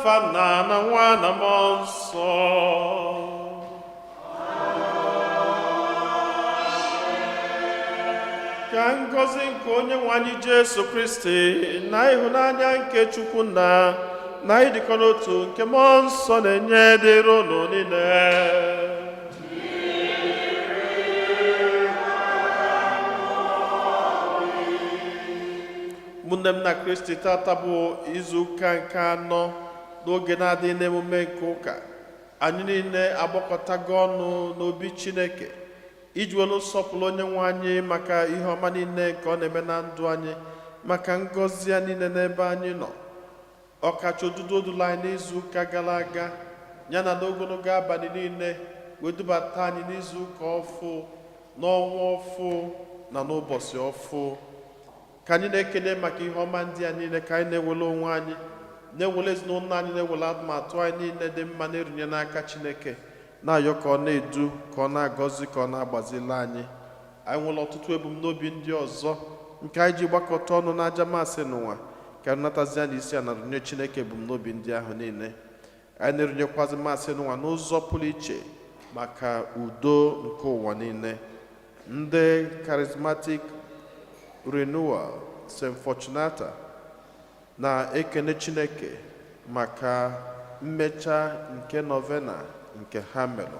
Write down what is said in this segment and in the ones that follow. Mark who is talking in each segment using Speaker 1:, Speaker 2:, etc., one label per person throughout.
Speaker 1: Afa na Nwa na Mmụọ Nsọ. Ka ngọzi nke Onyenwe anyị Jesu Kristi na ịhụnanya nke Chukwu na ịdịkọ n'otu nke Mmụọ Nsọ na-enye dịrị unu niile. Ụmụnne m na Kristi, tata bụ izu ụka nke anọ n'oge na-adịghị n'emume nke ụka. Anyị niile agbakọtago ọnụ n'obi Chineke iji welu nsọpụrụ Onyenwe anyị maka ihe ọma niile nke ọ na-eme na ndụ anyị, maka ngọzi ya niile n'ebe anyị nọ. Ọkacha odudu odula anyị n'izu ụka gara aga ya na n'ogologo abalị niile wee dubata anyị n'izu ụka ọfụ, n'ọnwa ọfụ na n'ụbọchị ọfụ. Ka anyị na-ekele maka ihe ọma ndị a niile, ka anyị na-ewele onwe anyị, na-ewele ezinụlọ anyị, na-ewele atụmatụ anyị niile dị mma na-erunye n'aka Chineke, na-ayọ ka ọ na-edu, ka ọ na-agọzi, ka ọ na-agbazila anyị. Anyị nwere ọtụtụ ebumnobi ndị ọzọ nke anyị ji gbakọta ọnụ n'aja masị n'ụwa, ka anyị natazi anyị isi a na runye Chineke ebumnobi ndị ahụ niile. Anyị na-erunyekwazi masị n'ụwa n'ụzọ pụrụ iche maka udo nke ụwa niile. Ndị Charismatic Renewal St. Fortunata na-ekene Chineke maka mmecha nke novena nke ha melụ.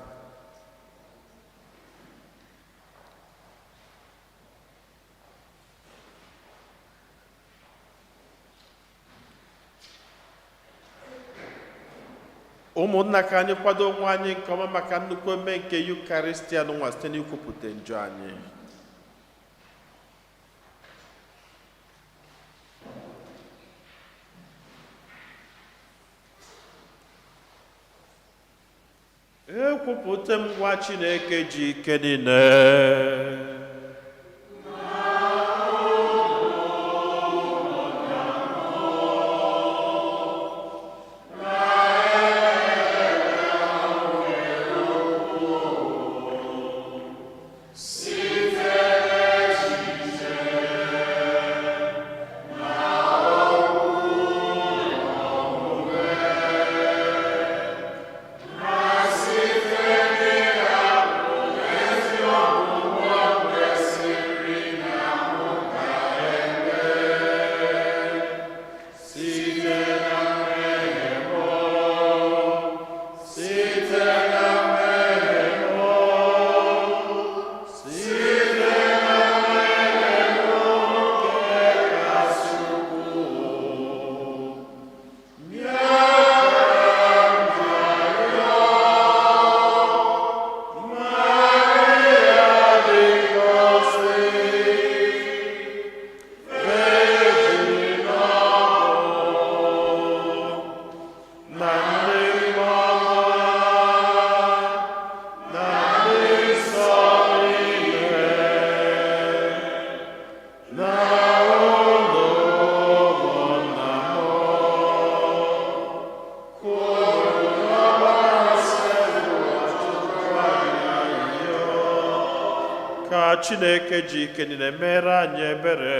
Speaker 1: Ụmụnna, ka anyị kwado onwe anyị nke ọma maka nnukwu eme nke Eucharistia n'ụwa site n'ikwupụta njọ anyị. Ekwupụta m nwa Chineke ji ike niile. Chineke ji ike niile mere anyị ebere,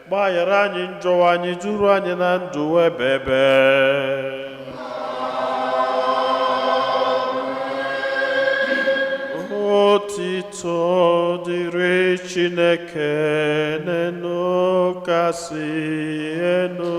Speaker 1: gbaghara anyị njọ anyị, duru anyị na ndụ ebe. Otito dịrị Chineke n'enu kasị enu.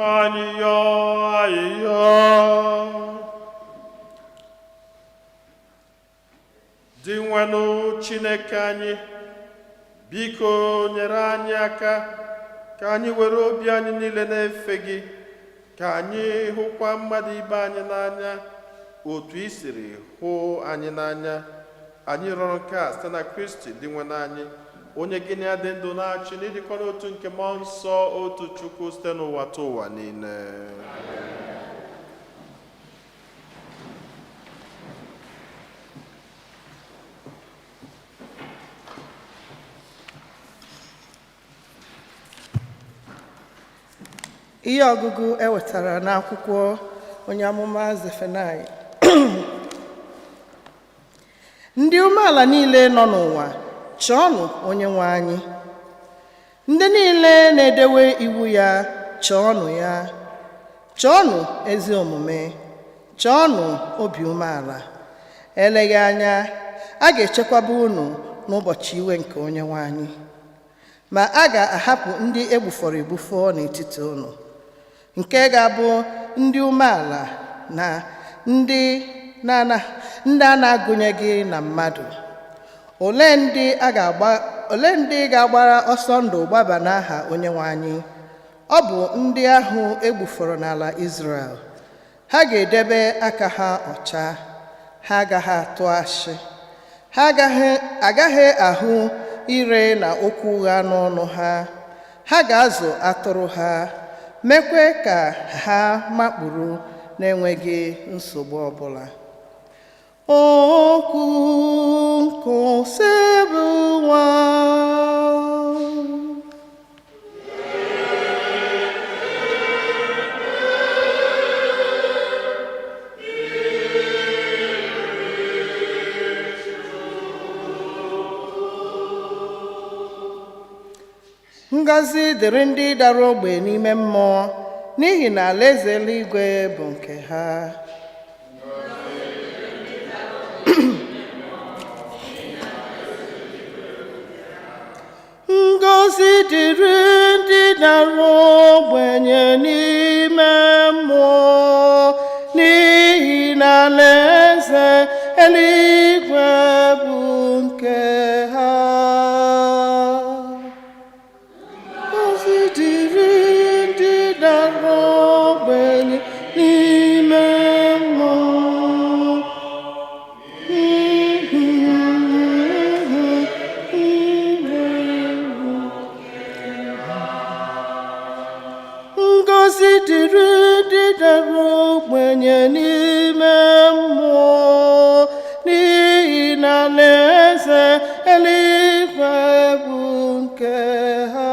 Speaker 1: anyị yọọ dị nwenụ Chineke anyị, biko nyere anyị aka ka anyị were obi anyị niile na-efe gị, ka anyị hụkwa mmadụ ibe anyị n'anya otu i siri hụ anyị n'anya. Anyị rọrọ nke a site na Kristi dị nwe n'anyị, onye gịnị ya dị ndụ na-achị n'ịdịkọ n'otu nke mmụọ nsọ, otu Chukwu site n'ụwa ta ụwa niile.
Speaker 2: Ihe ọgụgụ ewetara n'akwụkwọ onye amụma Zefanaị. Ndị umeala niile nọ n'ụwa, chọọnụ Onyenwe anyị. Ndị niile na-edewe iwu ya, chọọnụ ya. Chọọnụ ezi omume, chọọnụ obi umeala. Eleghị anya, a ga-echekwaba unu n'ụbọchị iwe nke Onyenwe anyị. Ma a ga-ahapụ ndị egbufọrọ egbufọ n'etiti unu, nke ga-abụ ndị umeala na ndị a na-agụnyeghị na mmadụ. Ole ndị ga-agbara ọsọ ndụ gbaba n'aha Onyenwe anyị? Ọ bụ ndị ahụ egbufọrọ n'ala Izrel. Ha ga-edebe aka ha ọcha, ha agaghị atụ ashị, ha agaghị ahụ ire na okwu ụgha n'ọnụ ha. Ha ga-azụ atụrụ ha, mekwe ka ha makpuru na-enweghị nsogbu ọbụla. Okwu nkọsebe nwa ngọzi dịrị ndị dara ogbe n'ime mmụọ, n'ihi na alaeze eluigwe bụ nke ha. Ngọzi dịrị ndị dara ogbenye n'ime mmụọ, n'ihi na alaeze eluigwe bụ nke ha. Ngọzi dịrị ndị dara ogbenye n'ime mmụọ. Ngọzi dịrị ndị dara ogbenye n'ime mmụọ, n'ihi na alaeze eluigwe bụ nke ha.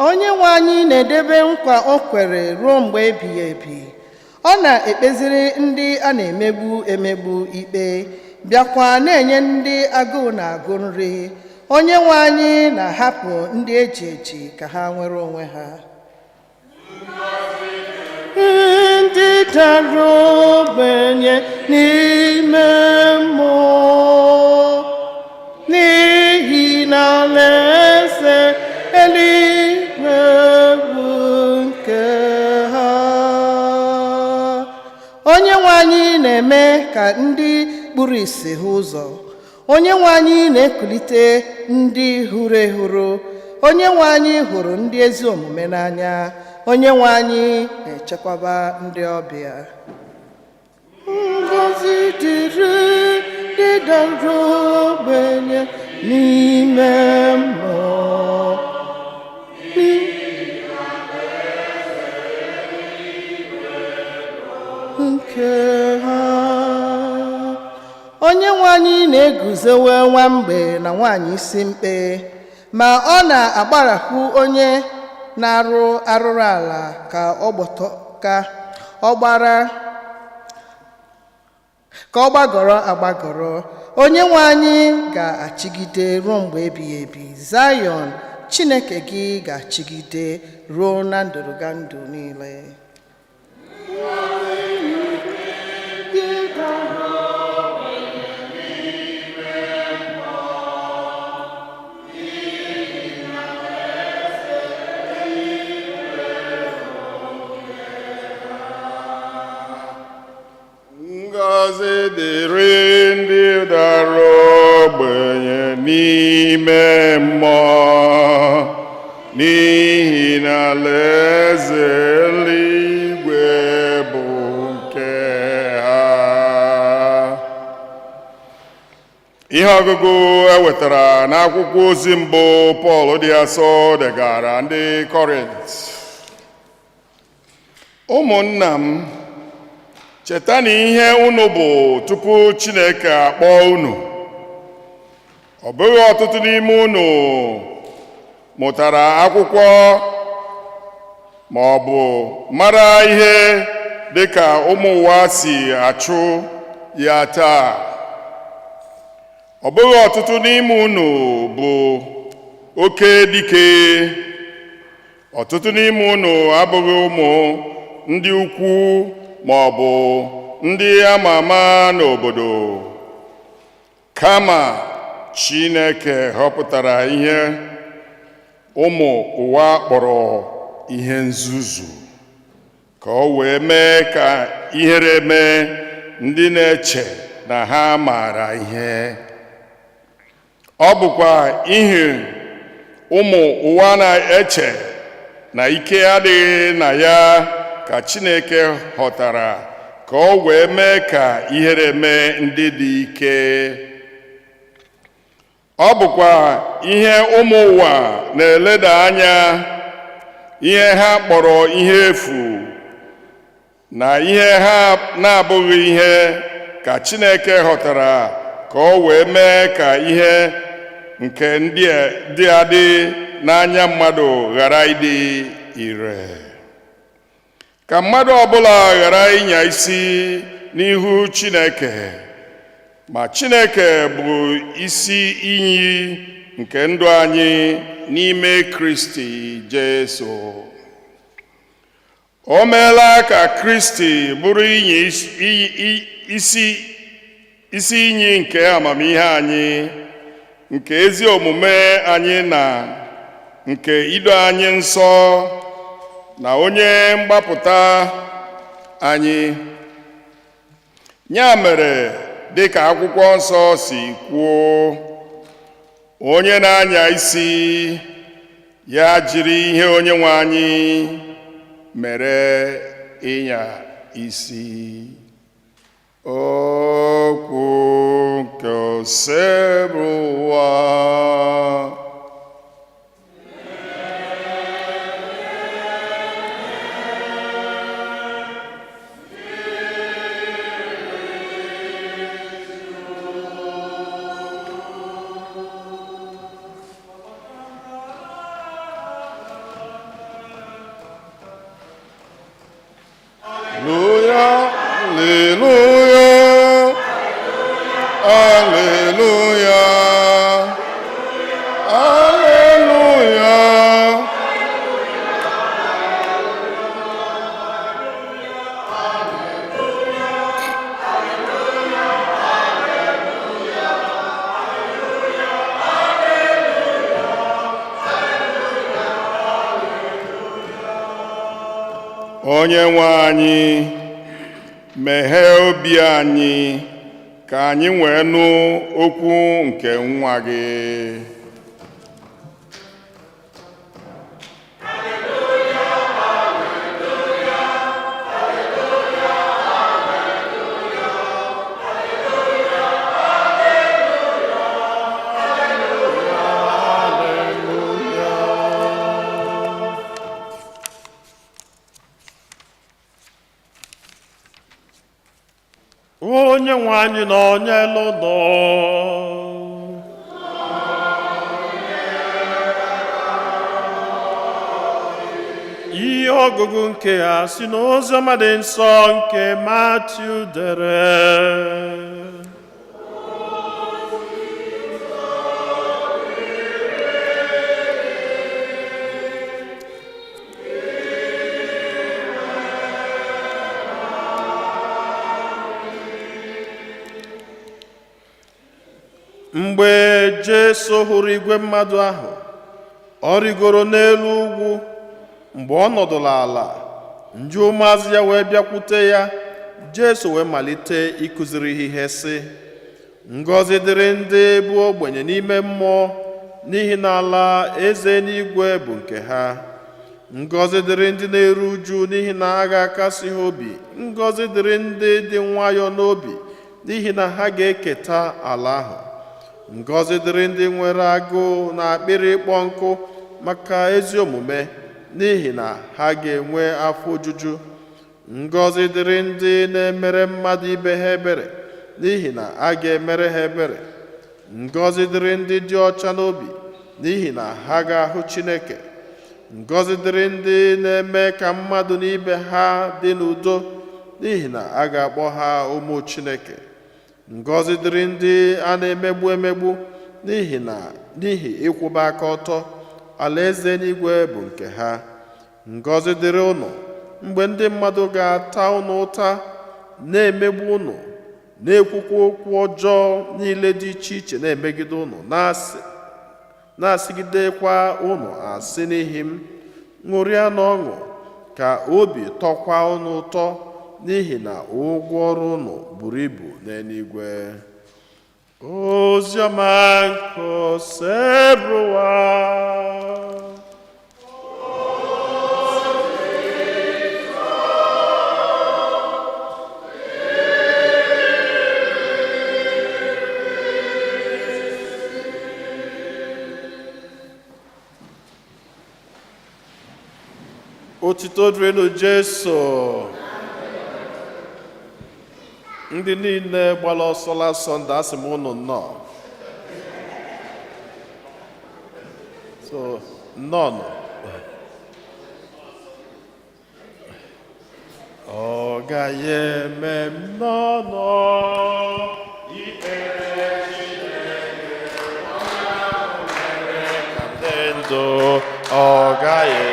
Speaker 2: Onyenwe anyị na-edebe nkwa o kwere ruo mgbe ebighị ebi. Ọ na-ekpeziri ndị a na-emegbu ikpe, bịakwa na-enye ndị agụụ na-agụ nri. Onyenwe anyị na-ahapụ ndị eji eji ka ha nwere onwe ha. Ndị dara ogbenye n'ime mmụọ, n'ihi na alaeze eluigwe bụ nke ha. Onyenwe anyị na-eme ka ndị kpuru ìsì hụ ụzọ. Onyenwe anyị na-ekulite ndị hụrụ ehuru. Onyenwe anyị hụrụ ndị ezi omume n'anya. Onyenwe anyị na-echekwaba ndị ọbịa. Ngọzi dịrị ndị dara ogbenye n'ime mmụọ, nke ha. Onyenwe anyị na-eguzowe nwamgbe na nwanyị isi mkpe, ma ọ na-agbarapụ onye na-arụ arụrụ ala ka ọ gbagọrọ agbagọrọ. Onyenwe anyị ga-achịgide ruo mgbe ebighị ebi. Zayọn Chineke gị ga-achịgide ruo na ndụrụga ndụ niile.
Speaker 3: Ngọzi dịrị ndị dara ogbenye n'ime mmụọ, n'ihi na alaeze eluigwe bụ nke ha. Ihe ọgụgụ ewetara n'akwụkwọ ozi mbụ Pọl dị asọ degara ndị Kọrint. Ụmụnna m, cheta na ihe unu bụ tupu Chineke akpọọ unu. Ọ bụghị ọtụtụ n'ime unu mụtara akwụkwọ ma ọ bụ mara ihe dịka ụmụ ụwa si achụ ya taa. Ọ bụghị ọtụtụ n'ime unu bụ oke dike. Ọtụtụ n'ime unu abụghị ụmụ ndị ukwu ma ọ bụ ndị ama ama n'obodo. Kama Chineke họpụtara ihe ụmụ ụwa kpọrọ ihe nzuzu ka o wee mee ka ihere mee ndị na-eche na ha maara ihe. Ọ bụkwa ihe ụmụ ụwa na-eche na ike adịghị na ya ka Chineke họtara ka o wee mee ka ihere mee ndị dị ike. Ọ bụkwa ihe ụmụ ụwa na-eleda anya, ihe ha kpọrọ ihe efu na ihe ha na-abụghị ihe ka Chineke họtara ka o wee mee ka ihe nke ndị dị adị n'anya mmadụ ghara ịdị ire. Ka mmadụ ọbụla ghara ịnya isi n'ihu Chineke, ma Chineke bụ isi iyi nke ndụ anyị n'ime Kristi Jesu. O meela ka Kristi bụrụ isi iyi nke amamihe anyị, nke ezi omume anyị na nke ido anyị nsọ, na onye mgbapụta anyị. Ya mere, dịka akwụkwọ nsọ si kwuo, onye na-anya isi ya jiri ihe Onyenwe anyị mere ịnya isi. Okwu nke ose bụ ụwa. Onyenwe anyị, meghee obi anyị ka anyị wee nụ okwu nke nwa gị.
Speaker 1: Onyenwe anyị nọnyelu nọ. Ihe ọgụgụ nke a si n'oziọma dị nsọ nke Matiu dere. Mgbe Jesu hụrụ igwe mmadụ ahụ, ọ rigoro n'elu ugwu. Mgbe ọ nọdụrụ ala, ndị ụmụazụ ya wee bịakwute ya. Jesu wee malite ịkụziri ha ihe sị: ngọzi dịrị ndị bụ ogbenye n'ime mmụọ, n'ihi na ala eze n'igwe bụ nke ha. Ngọzi dịrị ndị na-eru uju, n'ihi na a ga-akasị ha obi. Ngọzi dịrị ndị dị nwayọọ n'obi, n'ihi na ha ga-eketa ala ahụ. Ngọzi dịrị ndị nwere agụụ na akpịrị ịkpọ nkụ maka ezi omume, n'ihi na ha ga-enwe afọ ojuju. Ngọzi dịrị ndị na-emere mmadụ ibe ha ebere, n'ihi na a ga-emere ha ebere. Ngọzi dịrị ndị dị ọcha n'obi, n'ihi na ha ga-ahụ Chineke. Ngọzi dịrị ndị na-eme ka mmadụ na ibe ha dị n'udo, n'ihi na a ga-akpọ ha ụmụ Chineke. Ngọzi dịrị ndị a na-emegbu emegbu, n'ihi ịkwụba aka ọtọ, alaeze n'igwe bụ nke ha. Ngọzi dịrị unu mgbe ndị mmadụ ga-ata unu ụta, na-emegbu unu, na-ekwukwa okwu ọjọọ niile dị iche iche na-emegide unu, na-asịgidekwa unu asị n'ihi m. Ṅụrịa n'ọṅụ, ka obi tọkwa unu ụtọ, n'ihi na ụgwọ ọrụ unu buru ibu n'eluigwe. Oziọma nke Osebụwa. Otito dịrịnụ Jesu. Ndị niile gbara ọsọ la Sọnde, asị m unu nnọọ. So nnọọ. Ọ gaghị eme m nnọọ ikpere Chineke, ọ mere ka m dị ndụ. Ọ gaghị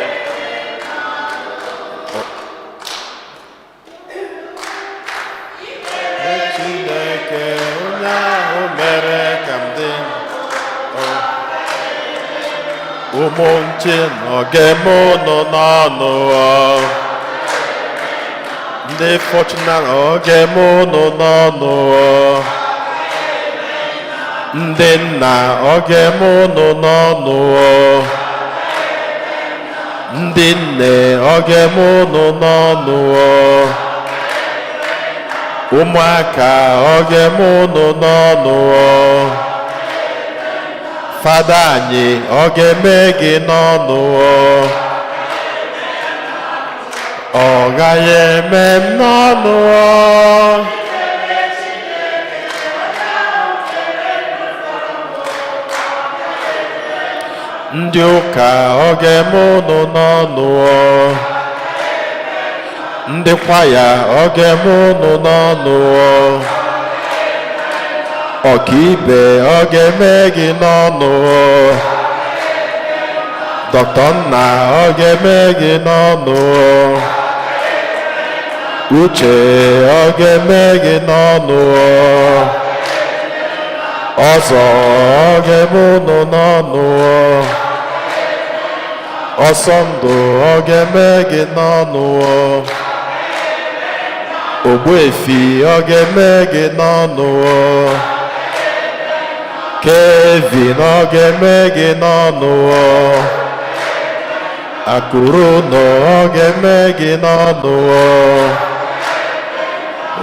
Speaker 1: Chineke, onye ahụ mere ka m dị ndụ. Ụmụ nche n'oge m nọ n'ọnụ, ndị Fortunata oge m nọ n'ọnụ, ndị nna oge m nọ n'ọnụ, ndị nne oge m nọ n'ọnụ, ụmụaka oge m nọ n'ọnụ, Fada anyị oge eme gị n'ọnụ. Ọ gaghị eme m n'ọnụ. Ndị ụka oge m nọ n'ọnụ, ndị kwaya oge m nọ n'ọnụ, ọkaibe oge eme gị n'ọnụ, Dọkịta Nna oge eme gị n'ọnụ, Uche oge eme gị n'ọnụ, Ọzọ oge m nọ n'ọnụ, Ọsọndụ oge eme gị n'ọnụ, Ogbuefi oge eme gị n'ọnụ, Kevin oge eme gị n'ọnụ, Akụrụ oge eme gị n'ọnụ,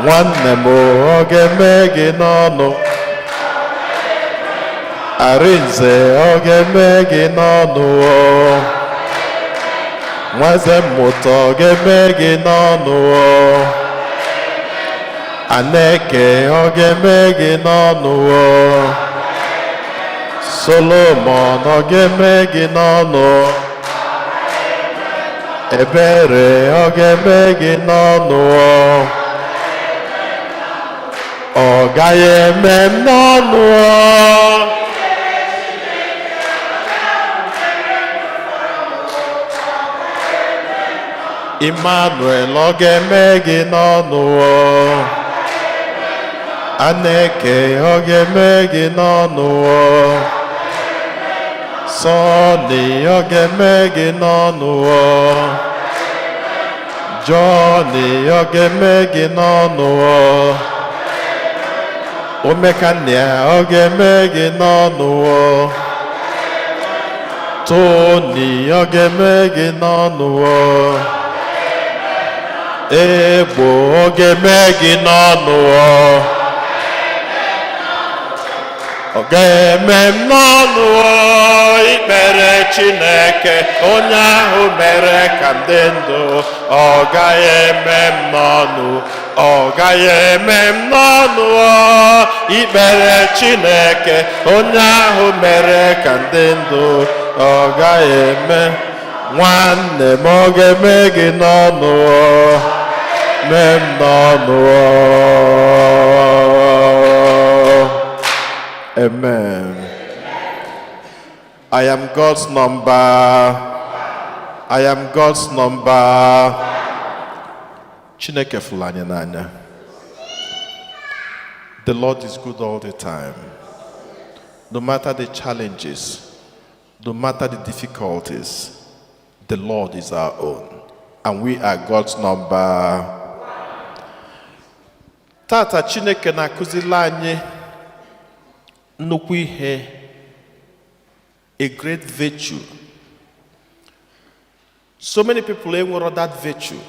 Speaker 1: nwanne m oge eme gị n'ọnụ, Arinze oge eme gị n'ọnụ, Nwaze Mmụta oge eme gị n'ọnụ, Aneke oge eme gị n'ọnụ, Solomon oge eme gị n'ọnụ, Ebere oge eme gị n'ọnụ. Ọ gaghị eme m n'ọnụ. Emmanuel oge eme gị n'ọnụ. Aneke ogeme gị n'ọnụ Sọni ogeme gị n'ọnụ Jọni ogeme gị n'ọnụ Omekania ogeme gị n'ọnụ Tony ogeme gị n'ọnụ Egbo ogeme gị n'ọnụ Ogeme m n'ọnụ ikpere Chineke onye ahụ mere ka m dị ndụ ọ gaghị eme m n'ọnụ ọ gaghị eme m n'ọnụ ikpere Chineke onye ahụ mere ka m dị ndụ ọ gaghị eme nwanne m ọ ga-eme gị n'ọnụ mee m n'ọnụ Amen. I am God's number. I am God's number. Chineke fulanya n'anya. The Lord is good all the time. No matter the challenges, no matter the difficulties, the Lord is our own. And we are God's number. Tata Chineke na-akụzili anyị nnukwu ihe, a great virtue. So many people enwero that virtue.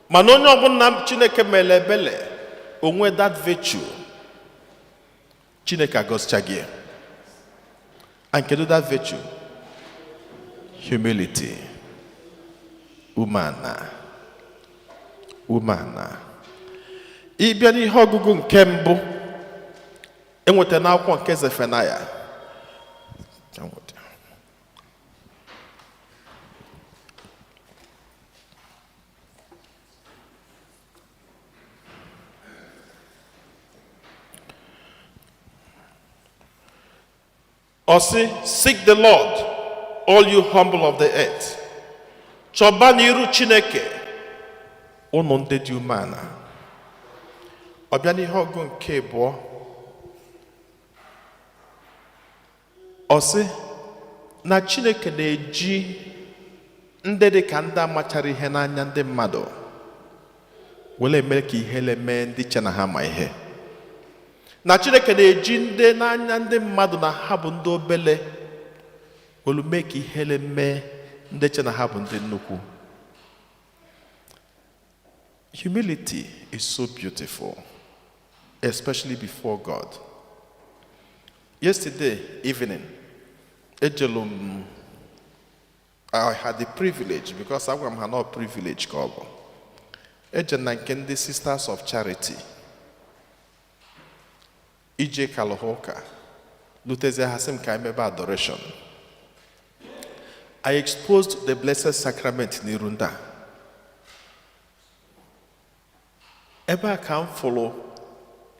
Speaker 1: Mana onye ọbụla Chineke mere ebele onwe that virtue. Chineke agọzicha gị. And kedu that virtue? Humility. Umana. Ịbịa n'ihe ọgụgụ nke mbụ enweta n'akwụkwọ nke Zefanaịa. Osi, seek the Lord, all you humble of the earth. Chọba n'iru Chineke, unu ndị dị umeala. Ọbịa n'ihe ọgụ nke abụọ. Osi, na Chineke na-eji ndị dị ka ndị amachara ihe n'anya ndị mmadụ wele mere ka ihe lemee ndị che na ha ma ihe. Na Chineke na-eji ndị n'anya ndị mmadụ na ha bụ ndị obele welu mee ka ihe lemee ndị che na ha bụ ndị nnukwu. Humility is so beautiful, especially before God. Yesterday evening, I had the privilege, because I'm not privilege called the Sisters of Charity. Ije Kalohoka, Luteze Hasim Kaimeba Adoration. I exposed the Blessed Sacrament in Irunda. Eba can follow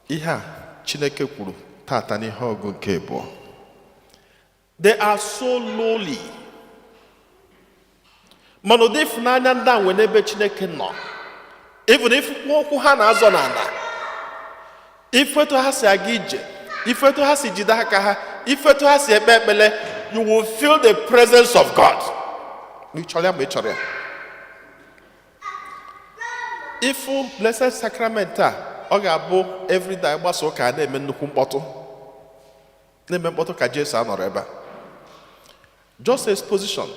Speaker 1: Iha Chineke kwuru tata n'ihe ọgụ nke abụọ. They are so lowly. Manode funanya nda nwere ebe Chineke nọ. Even if okwu ha na-azọ n'ala. Ifetu ha si aga ije, ifetu ha si jide aka ha, ifetu ha si ekpe ekpele, you will feel the presence of God. If Blessed Sacrament ọ ga-abụ every day gbaso ka na-eme nnukwu mkpọtụ. Na-eme mkpọtụ ka Jesu anọrọ ebe a. Just exposition.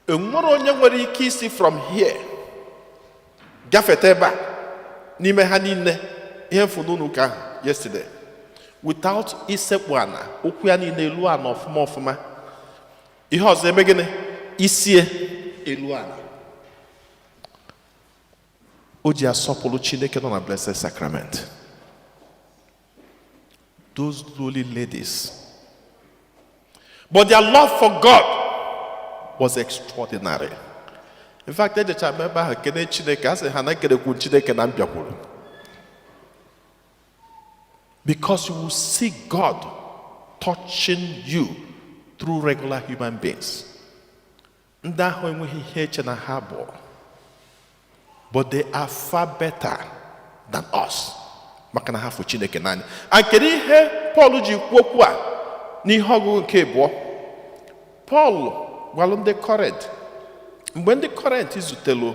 Speaker 1: Enwere onye nwere ike isi from here gafete ebe a n'ime ha niile ihe mfununu ka yesterday without isekpu ana okwu ya niile elu ana ọfụma. Ihe ọzọ eme gịnị? Isie elu ana. O ji asọpụrụ Chineke nọ na Blessed Sacrament. Those lowly ladies. But their love for God was extraordinary. In fact, ejecha remember ha kene Chineke asị ha na kerekwu Chineke na mbịakwuru. Because you will see God touching you through regular human beings. Ndị ahụ enweghị ihe eche na ha bụ. But they are far better than us. maka na ha fụ Chineke n'anya. Kedu ihe Pọl ji kwuo okwu a n'ihe ọgụgụ nke abụọ? Pọl gwalụ ndị Kọrint, mgbe ndị Kọrint zutelu,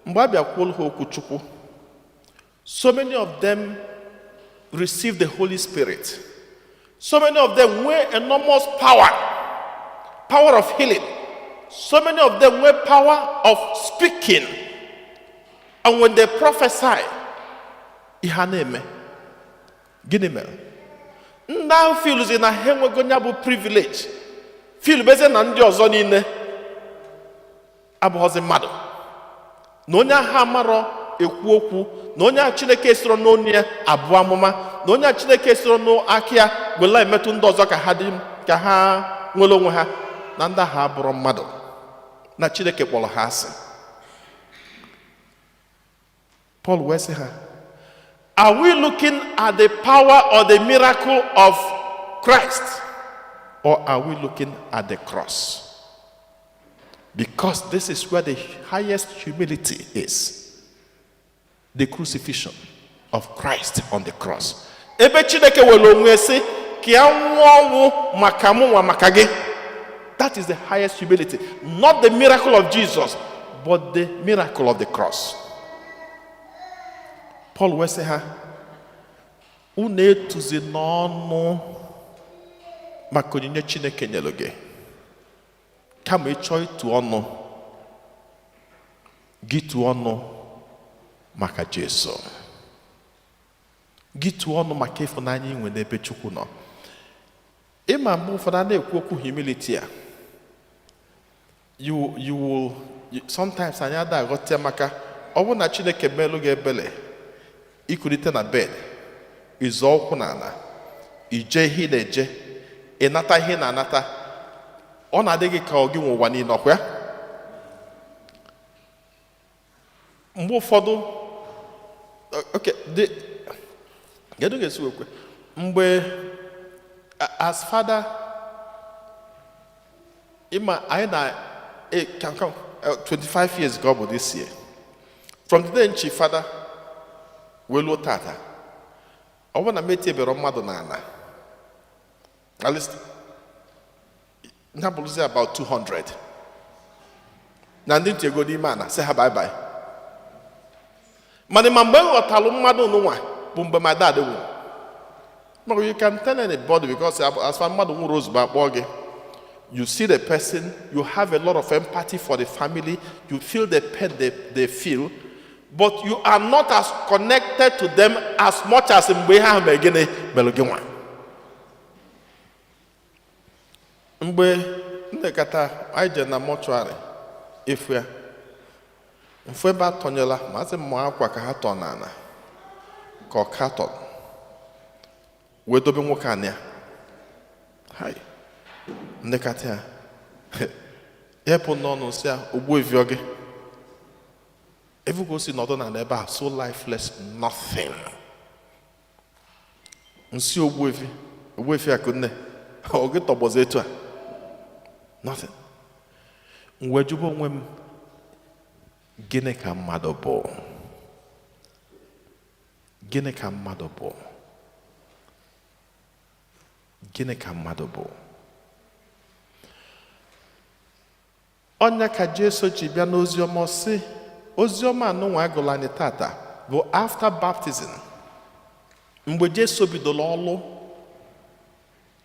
Speaker 1: mgbe a bịa kwuolu ha okwu Chukwu, so many of them received the Holy Spirit. So many of them were enormous power of healing. So many of them were power of speaking. And when they prophesy, ihe na-eme gịnị mere? Ndị ahụ feels na ha enwego nya bụ privilege, feel beze na ndị ọzọ niile abụghọzi mmadụ, na onye ahụ amarọ ekwu okwu, na onye ahụ Chineke soro n'onu ya abụ amụma, na onye ahụ Chineke soro n'aka ya gwela emetụ ndị ọzọ ka ha nwere onwe ha, na ndị ahụ abụrụ mmadụ, na Chineke kpọrọ ha asị. Paul wee sị ha, are we looking at the power or the miracle of Christ, or are we looking at the cross? Because this is where the highest humility is. The crucifixion of Christ on the cross. Ebe Chineke were onwe sị ka ya nwụọ ọnwụ maka mụ nwa maka gị. That is the highest humility. Not the miracle of Jesus, but the miracle of the cross. Paul wee sị ha, unu etuzi n'ọnụ maka onyinye Chineke nyere gị, kama ịchọ ịtụ ọnụ gị, tụọ ọnụ maka Jesu, gị tụọ ọnụ maka ịfụnanya inwe n'ebe Chukwu nọ. Ịma mgbe ụfọdụ a na-ekwu okwu humility a, sometimes anyị ada aghọta maka ọ bụ na Chineke melụ gị ebele, ikulite na bed, ịzọ ụkwụ n'ala, ije ihe ị na-eje, ịnata ihe na-anata, ọ na-adị gị ka ọ gị nwe ụwa niile, ọkwa ya? Mgbe ụfọdụ, kedu ga-esi okwe mgbe as father, ịma anyị na 25 years ago bụ this year, from the day nchi father welu tata, ọ bụ na metebere mmadụ n'ala, at least na-abụrụzi about 200, na ndị ntị ego n'ime ana sị ha bye bye. Mana mgbe m ghọtalụ mmadụ n'ụwa bụ mgbe my dad nwụrụ. You can tell anybody, because as far mmadụ nwụrụ ozugbo akpọ gị, you see the person, you have a lot of empathy for the family, you feel the pain they feel, but you are not as connected to them as much as mgbe ha megene melụ gị nwa. Mgbe ndekata anyị je na mọchụarị efu ya, mfu ebe a tọnyela maazị mmụọ akwa ka ha tọ n'ala ka ọ katọ wee dobe nwoke anị ya. Hai, ndekata ya epụ n'ọnụ si ya, Ogbuefi gị evugo si nọdụ n'ala ebe a, so lifeless, nothing. Nsi Ogbuefi akụnne ọ gị tọgbọzi etu a, nothing. Mgbe jụba onwe m, gịnị ka mmadụ bụ? Gịnị ka mmadụ bụ? Gịnị ka mmadụ bụ? Ọnya ka Jesu ji bịa n'oziọma sị, oziọma anụnwa agụla anyị tata bụ after baptism. Mgbe Jesu bidoro ọlụ,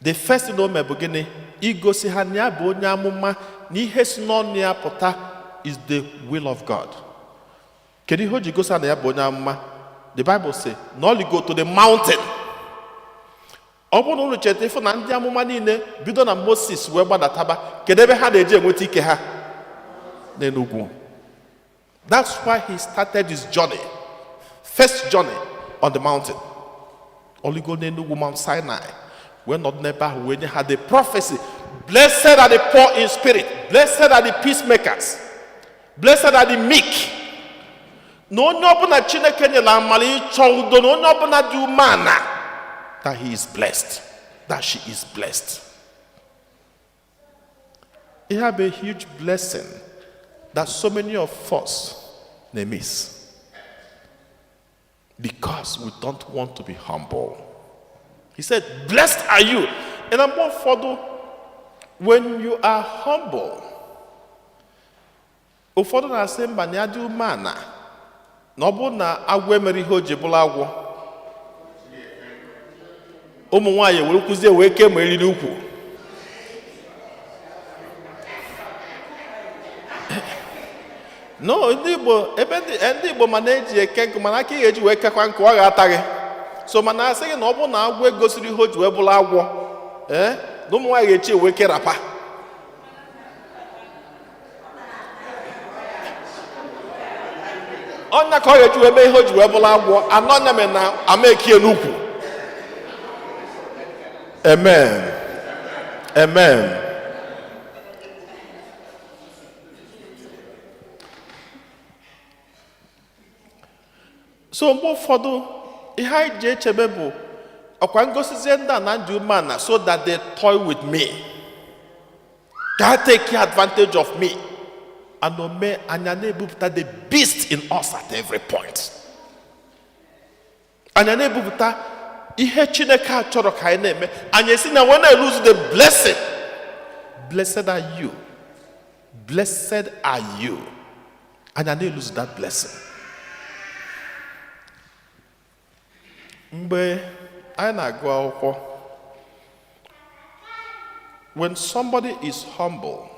Speaker 1: the first thing o mere bụ gịnị? Igosi ha na ya bụ onye amụma, na ihe si n'ọnụ ya pụta is the will of God. Kedu ihe o ji gosi na ya bụ onye amụma? The Bible say, na only go to the mountain. Ọ bụrụ na unu cheta ịfụ na ndị amụma niile bido na Moses wee gbadataba, kedu ebe ha na-eji enweta ike ha? N'enugwu. That's why he started his journey, first journey on the mountain. Only go n'enugwu Mount Sinai. We're not never when you had the prophecy. Blessed are the poor in spirit, blessed are the peacemakers, blessed are the meek. No onye ọbụla Chineke nyere amara ịchọ udo, na onye ọbụla dị umeala, that he is blessed, that she is blessed. It have a huge blessing that so many of us may miss. because we don't want to be humble. He said, blessed are you. And I'm more for when you are humble. Ụfọdụ na-asị mba na ya dị umeala na ọ bụ na agwọ emere ihe o ji bụrụ agwọ. Ụmụ nwaanyị were kwuzie wee kee ma eriri ukwu. No, ndị Igbo ma na-eji eke nkụ mana aka ị ga-eji wee kekwa nkụ ọ ga-ata gị. So mana asị gị na ọ bụ na agwọ egosiri ihe o ji wee bụrụ agwọ, na ụmụ nwaanyị ga-echi wee kerapa. Ọnya ka ọ ga-eji wee mee ihe o ji wee bụrụ agwọ, anọ ọnya mere na ama ekie n'ukwu. Amen. Amen. So mgbe ụfọdụ ihe anyị ji echebe bụ ọkwa ngosizie ndị a na ndị umeala so that they toy with me. Ka take advantage of me. And ome anya na-ebupụta the beast in us at every point. Anya na-ebupụta ihe Chineke a chọrọ ka anyị na-eme. Anya esi na when I lose the blessing. Blessed are you. Blessed are you. Anya na-lose that blessing. Mgbe anyị na-agụ akwụkwọ, when somebody is humble,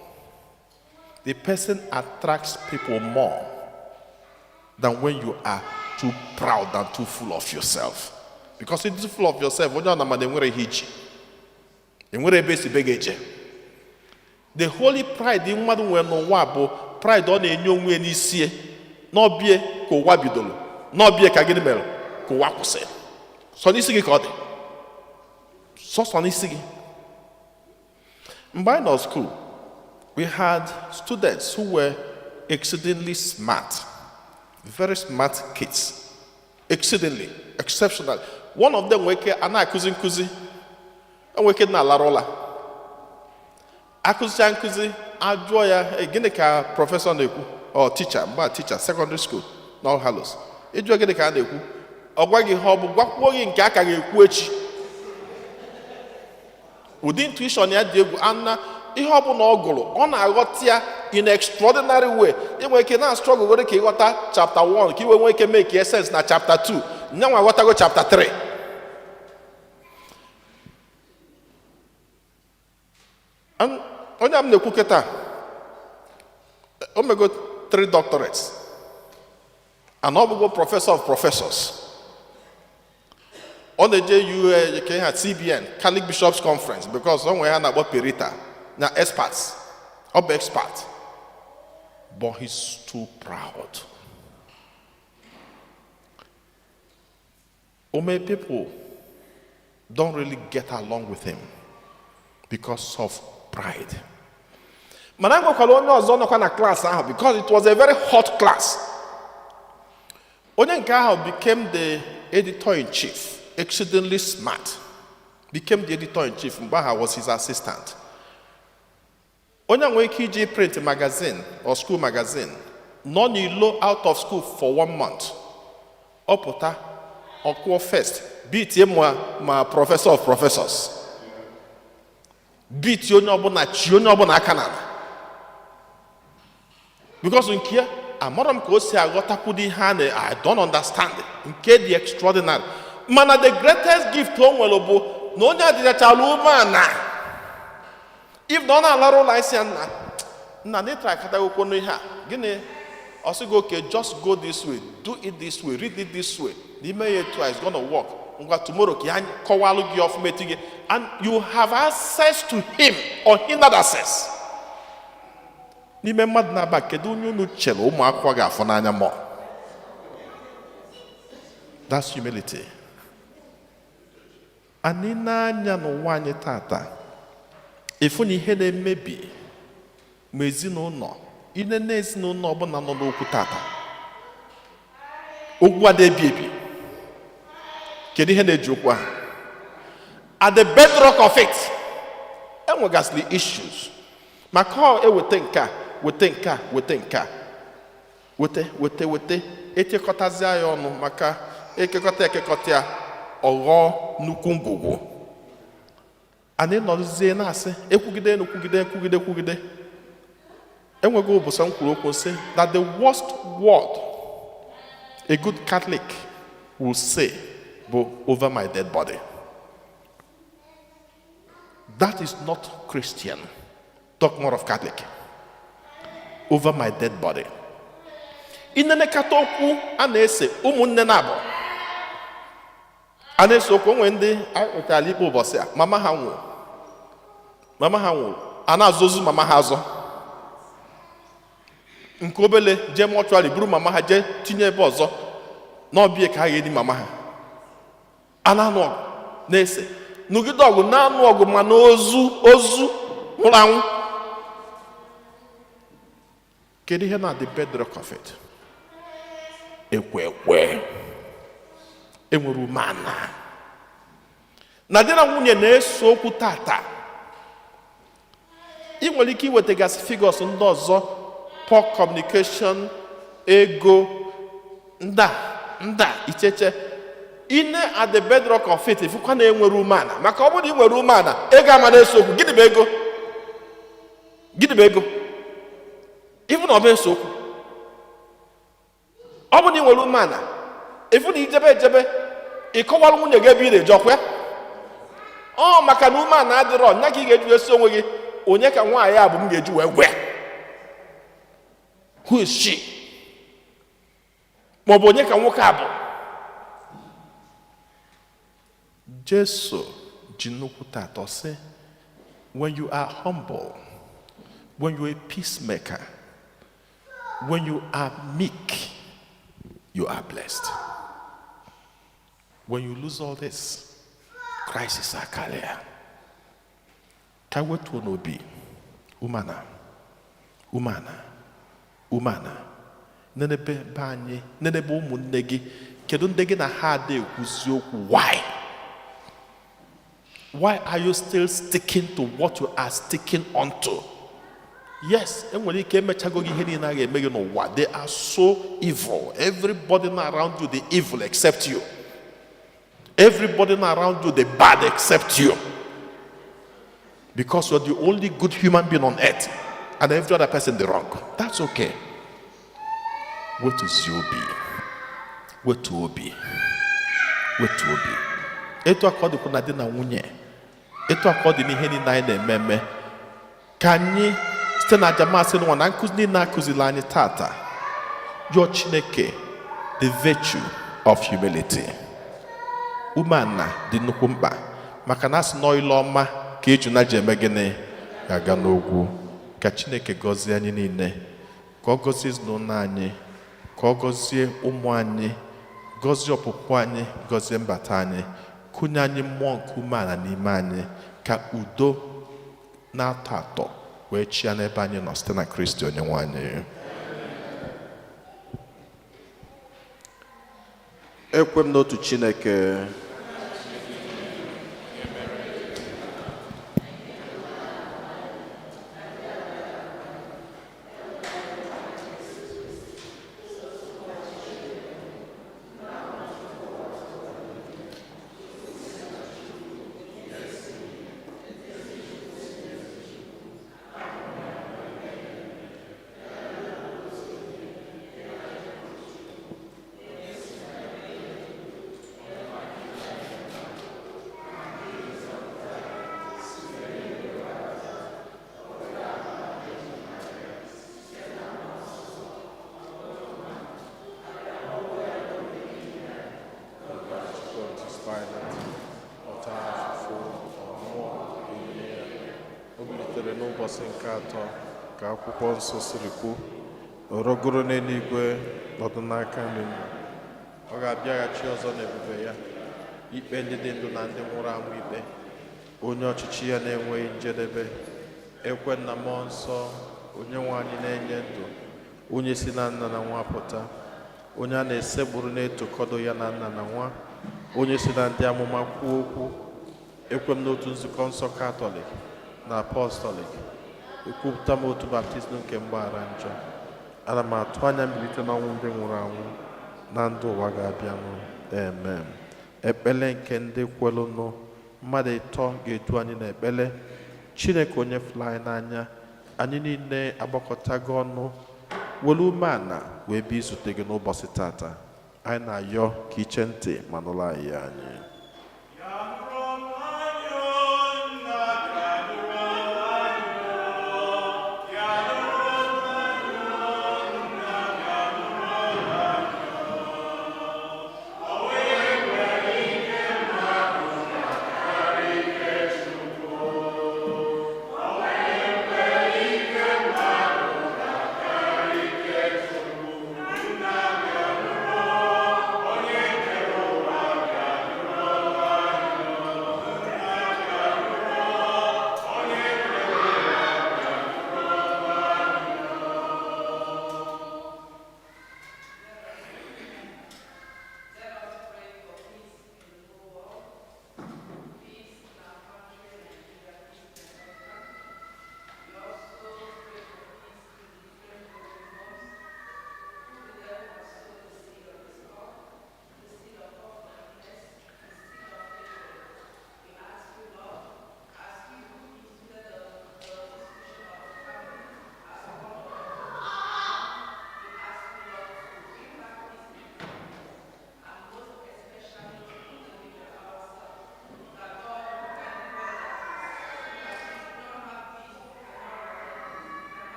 Speaker 1: the person attracts people more than when you are too proud and too full of yourself. Because if you're full of yourself, onye ọ na-ama na enwere ihe iji, enwere ebe esi bega eje. The holy pride mmadụ nwere n'ụwa bụ pride ọ na-enye onwe ya n'isi, n'ọbịa ka ụwa bidoro, n'ọbịa ka gịnị mere ka ụwa kwụsị. So n'isi gị ka ọ dị. So n'isi gị. Mgbe anyị nọ school, we had students who were exceedingly smart, very smart kids, exceedingly, exceptional. One of them were ana-akụzi nkụzi, enweke na-alara ụla. Akụzicha nkụzi, ajụọ ya, gịnị ka prọfesọ na-ekwu? Or teacher, mgbe teacher, secondary school, n'All Hallows. Ịjụọ gịnị ka a na-ekwu? Ọ gwa gị ha ọ bụ gwakwuo gị nke aka ga-ekwu echi. Ụdị intuition ya dị egwu, ana ihe ọ bụla ọ gụrụ, ọ na-aghọta ya in extraordinary way. Inwe ike na struggle were ka ịghọta chapter 1, ka iwe nwee ike make sense na chapter 2. Nyanwa aghọtago chapter 3. Onye am na-ekwu kịta, o mego 3 doctorates. And ọ bụgo professor of professors. On the JU can have CBN, Catholic Bishops Conference, because somewhere I about Perita, now experts, or expert, but he's too proud. Many people don't really get along with him because of pride. Manango Kalono Zonokana class because it was a very hot class. Onyenka became the editor-in-chief. Exceedingly smart, became the editor-in-chief. Mbaha was his assistant. Onye nwere ike iji print magazine or school magazine, nọ n'ilo out of school for 1 month. Ọ pụta, ọ kwụọ first, beat ma professor of professors. Beat onye ọbụla chi onye ọbụla aka n'ala. Because nke ya, amara m ka o si aghọtakwudi ihe I don't understand it. Nke dị extraordinary. Mana the greatest gift o nwere bụ na onye adịghachala umeala. If na ọ na-alarụ ụlọ isi nna n'ịtra akata okwu n'ihe a, gịnị ọsị gị okay, just go this way, do it this way, read it this way. N'ime ya etu a, it's gonna work. Ngwa tomorrow ka ya kọwalụ gị ọfụma etu gị, and you have access to him or hindered access. N'ime mmadụ na-aba kedu onye unu chere ụmụ akwụkwọ ga-afụ n'anya mmụọ? That's humility. Anyị na-anya n'ụwa anyị tata, efu na ihe na-emebi ma ezinụlọ, ile na ezinụlọ ọbụla nọ n'okwu tata. Okwu adị ebi. Kedu ihe na-eji okwu ahụ? At the bedrock of it, enwegasịrị issues. Maka ọ eweta nka, wete, etekọtazi ya ọnụ maka ekekọta ya ọghọọ nnukwu ngwugwu. Anyị nọrọzie na-asị ekwugide. Enwego ụbọchị m kwuru okwu sị that the worst word a good Catholic will say bụ over my dead body. That is not Christian. Talk more of Catholic. Over my dead body. Inenekata okwu a na-ese ụmụnne na-abụ. A na-ese okwu onwe ndị wetara ikpe ụbọchị a mama ha nwụrụ a na-azụzụ mama ha azọ. Nke obele jee mọchụarị buru mama ha jee tinye ebe ọzọ n'ọbịa ka ha ga-edi mama ha. A na-anụ ọgụ na-ese nụgide ọgụ na-anụ ọgụ ma na ozu nwụrụ anwụ. Kedu ihe na the bedrock of it? Ekwe enwere umeala na di na nwunye na-eso okwu tata. Ị nwere ike iwetagasị figures ndị ọzọ, poor communication, ego, nda icheche. Ine at the bedrock of it ifukwa na enwere umeala, maka ọ bụrụ na ị nwere umeala ego ama na-eso okwu. Gịnị bụ ego? Ifu na ọ bụ eso okwu. Ọ bụ na ị nwere umeala ifu na ijebe ịkọwara nwunye gị ebe ị na-eje ọkwa ya. Ọ maka na umeala adịrọ nya ka ị ga-eji esi onwe gị onye ka nwaanyị a bụ m ga-eji wee gwe. Who is she? Maọbụ onye ka nwoke a bụ? Jesu ji nnukwu tatọ sị, when you are humble, when you are a peacemaker, when you are meek, you are blessed. When you lose all this, Christ is our carrier. Ka wetuo n'obi umana nenebe be anyị, nenebe ụmụnne gị. Kedu ndị gị na ha ada ekwuzi okwu? Why are you still sticking to what you are sticking onto? Yes, enwere ike emechago gị ihe niile a ga-eme gị n'ụwa. They are so evil. Everybody around you, the evil except you. Everybody around you, the bad except you. Because you're the only good human being on earth and every other person the wrong. That's okay. What is your be? What will be? Etu akọdụ kwụ na di na nwunye. Etu akọdụ n'ihe niile anyị na-eme. Ka anyị site na ajamasị n'ụwa na nkụzi niile akụzila anyị tata. Your Chineke, the virtue of humility. Umeala dị nnukwu mkpa maka na asị nọ ile ọma ka ejuna ji eme gịnị ga-aga n'ogwu. Ka Chineke gọzie anyị niile, ka ọ gọzie ezinụlọ anyị, ka ọ gọzie ụmụ anyị, gọzie ọpụpụ anyị, gọzie mbata anyị, kụnye anyị mmụọ nke umeala n'ime anyị, ka udo na-atọ atọ wee chịa n'ebe anyị nọ site na Kristi Onyenwe anyị. Ekwe m n'otu Chineke. N'ụbọchị nke atọ ka akwụkwọ nsọ siri kwu, orogoro n'eluigwe nọdụ n'aka nri. Ọ ga-abịaghachi ọzọ n'ebube ya ikpe ndị dị ndụ na ndị nwụrụ anwụ ikpe. Onye ọchịchị ya na-enweghị njedebe. Ekwe na mmụọ nsọ, onye nwe anyị na-enye ndụ, onye si na nna na nwa pụta, onye a na-esegburu na-etokọdo ya na nna na nwa, onye si na ndị amụma kwuo okwu. Ekwe m n'otu nzukọ nsọ Katọlik na apọstọlik, ekwupụta m otu baptizim nke mgbaghara njọ. Ana m atụ anya mbilite n'ọnwụ ndị nwụrụ anwụ na ndụ ụwa ga-abịanụ. amen. Ekpele nke ndị kwelụnụ mmadụ ịtọ ga-edu anyị n'ekpele. Chineke onye fụrụ anyị n'anya, anyị niile agbakọtago ọnụ welu umeala wee bịa izute gị n'ụbọchị tata. Anyị na-ayọ ka iche ntị ma nụrụ anyị anyị.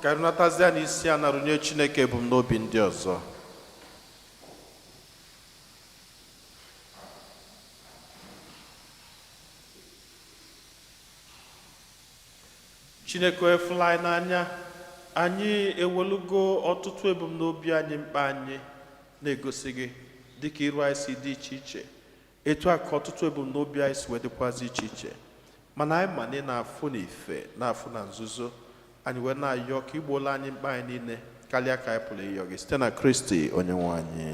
Speaker 1: ka anyị natazie n'isi a narụnye Chineke ebumnobi ndị ọzọ. Chineke efula anyị n'anya, anyị ewelugo ọtụtụ ebumnobi anyị mkpa anyị na-egosi gị dịka iru anyị si dị iche iche, etu a ka ọtụtụ ebumnobi anyị si wedịkwazi iche iche, mana anyị ma na ị na-afụ n'ife na-afụ na nzuzo, anyị wee na-ayọ ka igbola anyị mkpa anyị niile karịa ka anyị pụrụ ịyọ gị site na Kristi onye nwe anyị.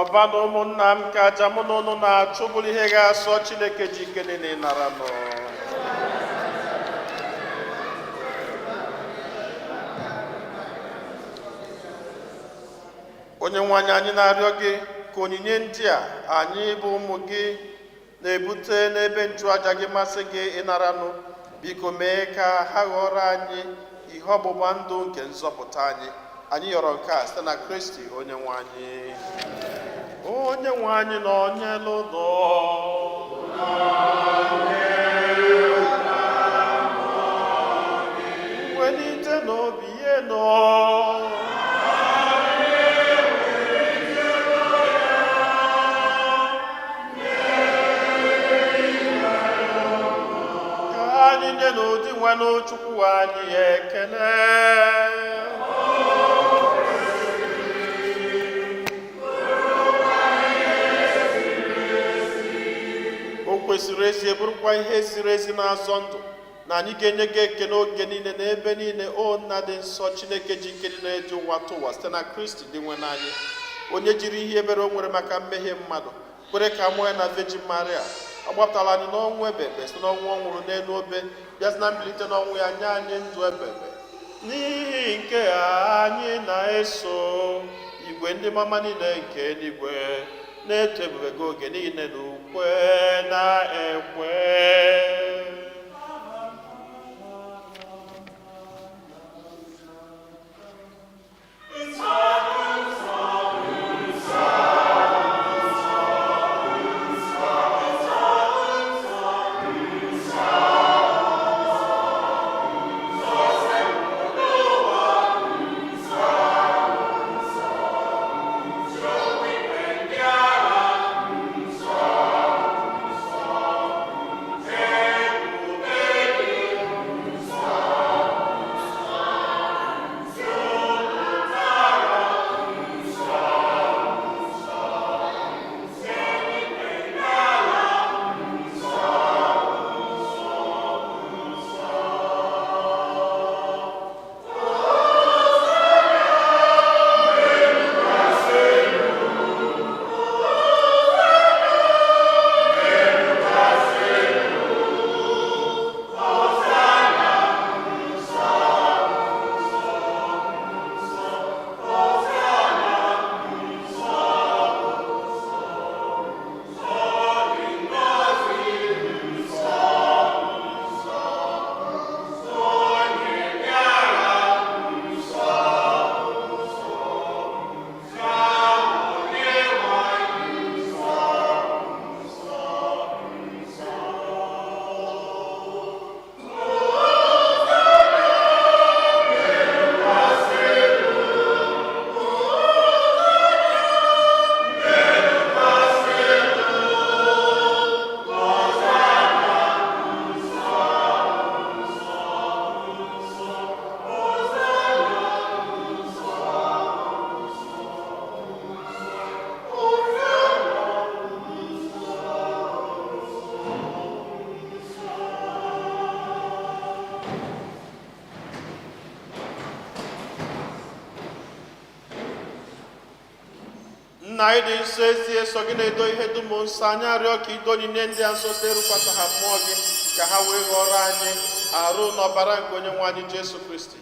Speaker 1: rọba na ụmụnna m ka aja mụ na ụnụ na-achụ bụrụ ihe ga-asọ Chineke ji ike niile nara nọ. Onye nwe anyị na-arịọ gị ka onyinye ndị a anyị bụ ụmụ gị na-ebute n'ebe nchụaja gị masị gị ịnaranụ, biko mee ka ha ghọrọ anyị ihe ọgbụgba ndụ nke nzọpụta anyị. Anyị yọrọ nke a site na Kristi onye nwe anyị. Onye nwe anyị na onye lụdọ welite n'obi ihe nọ n'ụdị nwa n'Chukwu anyị ekele. O kwesịrị ezi bụrụkwa ihe siri ezi na-azọ ndụ na anyị ga-enye gị ekele oge niile na ebe niile, o nna dị nsọ Chineke ji ike niile eji ụwa tụwa site na Kristi dị nwe n'anyị, onye jiri ihe ebere o nwere maka mmehie mmadụ kwere ka mụọ ya na Virgin Maria, agbapụtala anyị n'ọnwụ ebebe site n'ọnwụ ọ nwụrụ n'elu obe, bịa na mbilite n'ọnwụ ya nye anyị ndụ ebebe. N'ihi nke a anyị na-eso igwe ndị mama niile nke eluigwe na-eto ebube gị oge niile na ukwe na ekwe. Nna anyị dị nsọ ezie so gị na-edo ihe dum nsọ, anyị arịọ ka ido onyinye ndị a nsọ terukwasị ha mmụọ gị ka ha wee ghọrọ anyị arụ n'ọbara nke onye nwe anyị Jesu Kristi,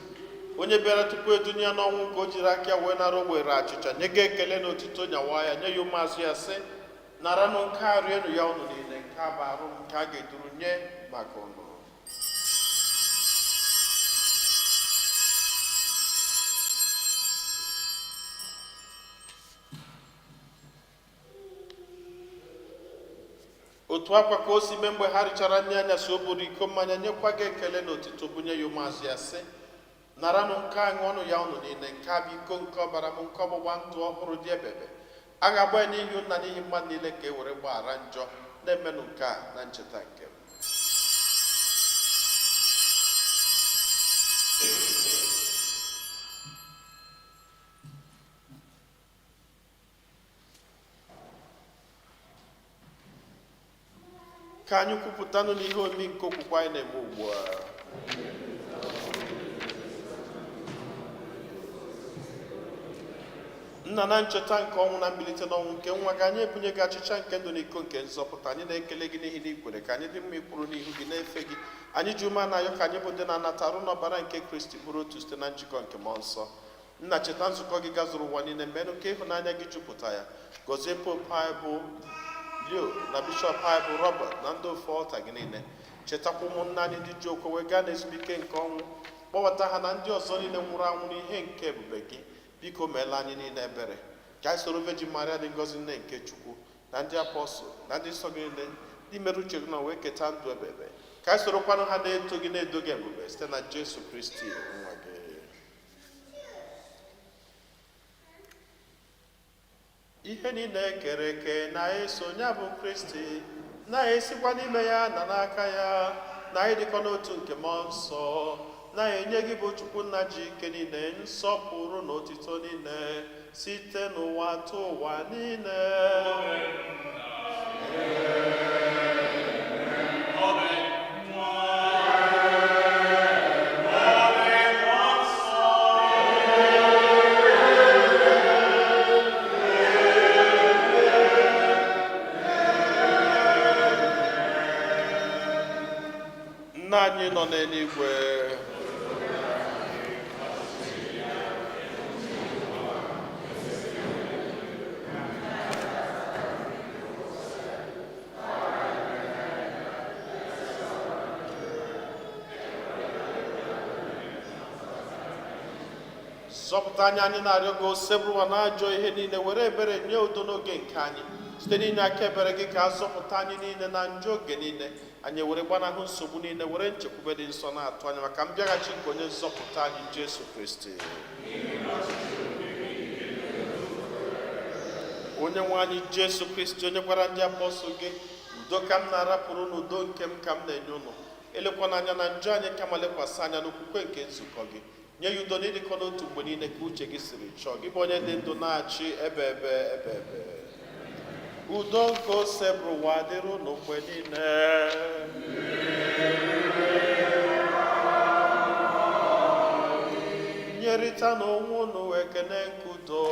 Speaker 1: onye bịara tupu edunye ya n'ọnwụ nke o jiri aka ya wee nara ogbere achịcha, nye gị ekele na otito nyawa ya, nye ya ụmụazụ ya sị, naranụ nke a rienụ ya ụnụ niile, nke a bụ arụ m nke a ga-eduru nye maka ụnụ. Otu akwa ka o si mee mgbe ha richara nri anyasị, o buru iko mmanya nyekwa gị ekele na otito bunye ya ụmụazụ ya sị, naranụ nke a ṅụọnụ ya ụnụ niile, nke a bụ iko nke ọbara m nke ọgbụgba ndụ ọhụrụ dị ebebe, a ga-agba ya n'ihi nna n'ihi mmadụ niile ka e were gbaghara njọ, na-emenụ nke a na ncheta nke m. Ka anyị kwupụtanụ n'ihe omi nke okwukwe anyị na-eme ugbu a. nna na ncheta nke ọnwụ na mbilite n'ọnwụ nke nwa gị, anyị ebunye gị achịcha nke ndụ na iko nke nzọpụta. Anyị na-ekele gị n'ihi na ikwere ka anyị dị mma ikpụrụ n'ihu gị na-efe gị. Anyị ji ume na-ayọ ka anyị bụ ndị na-anata arụ n'ọbara nke Kristi bụrụ otu site na njikọ nke mmụọ nsọ. Nna, cheta nzukọ gị gazuru ụwa niile, meenụ ka ịhụnanya gị jupụta ya. Gọzie pope anyị bụ Leo na bishọp anyị bụ Robert na ndị ofe ọlta gị niile. Chetakwa ụmụnna anyị ndị ji okwe wee gaa n'ezumike nke ọnwụ. Kpọbata ha na ndị ọzọ niile nwụrụ anwụ n'ihe nke ebube gị. Biko meela anyị niile ebere. Ka anyị soro Virgin Maria dị ngọzi nne nke Chukwu na ndị apọstụl na ndị nsọ gị niile ndị mere uche gị na wee keta ndụ ebebe. Ka anyị sorokwanụ ha na-eto gị na-edo gị ebube site na Jesu Kristi nwa gị. Ihe niile kere eke na-eso ya bụ Kristi, na-esikwa n'ime ya na n'aka ya, na anyị dịkọ n'otu nke mmụọ nsọ, na-enye gị bụ Chukwu nna ji ike niile, nsọpụrụ na otito niile site n'ụwa atọ ụwa niile. Nna anyị nọ n'eluigwe, zọpụta anyị na-arịọ gị osebụrụwa na-ajọ ihe niile, were ebere nye udo n'oge nke anyị site n'inye aka ebere gị ka a zọpụta anyị niile na njọ oge niile. Anyị were gbanahụ nsogbu niile, were nchekwube dị nsọ na-atụ anya maka mbịaghachi nke onye nzọpụta anyị Jesu Kristi. Onye nwe anyị Jesu Kristi, onye gwara ndị apọstụl gị, udo ka m na-arapụrụ n'udo nke m ka m na-enye ụnụ, elekwana anya na njọ anyị kama lekwasị anya n'okwukwe nke nzukọ gị. Nye ya udo n'ịdịkọ n'otu mgbe niile ka uche gị siri chọọ, gị bụ onye dị ndụ na-achị ebe ebe. Udo nke ose bụrụ ụwa dịrị unu mgbe niile. Nyerịta n'onwe unu ekene nke udo.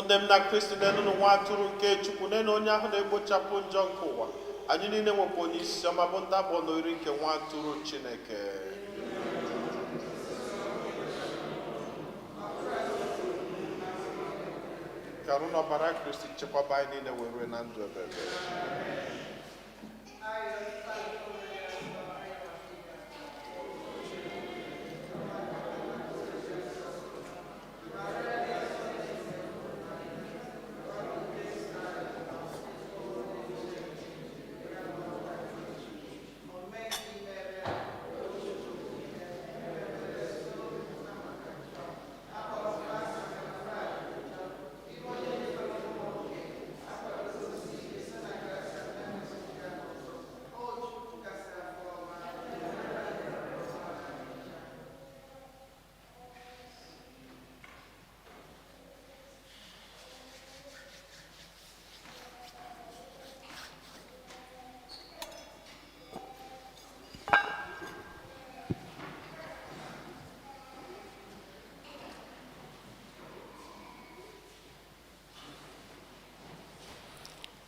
Speaker 1: Ndị m na Kristi n'elu nwa atụrụ nke Chukwu, n'elu onye ahụ na-egbochapụ njọ nke ụwa, anyị niile nwekwa onye isi ọma bụ ndị abụọ na iri nke nwa atụrụ Chineke. ka arụ n'ọbara Kristi chekwaba anyị niile wee rue na ndụ ebebe.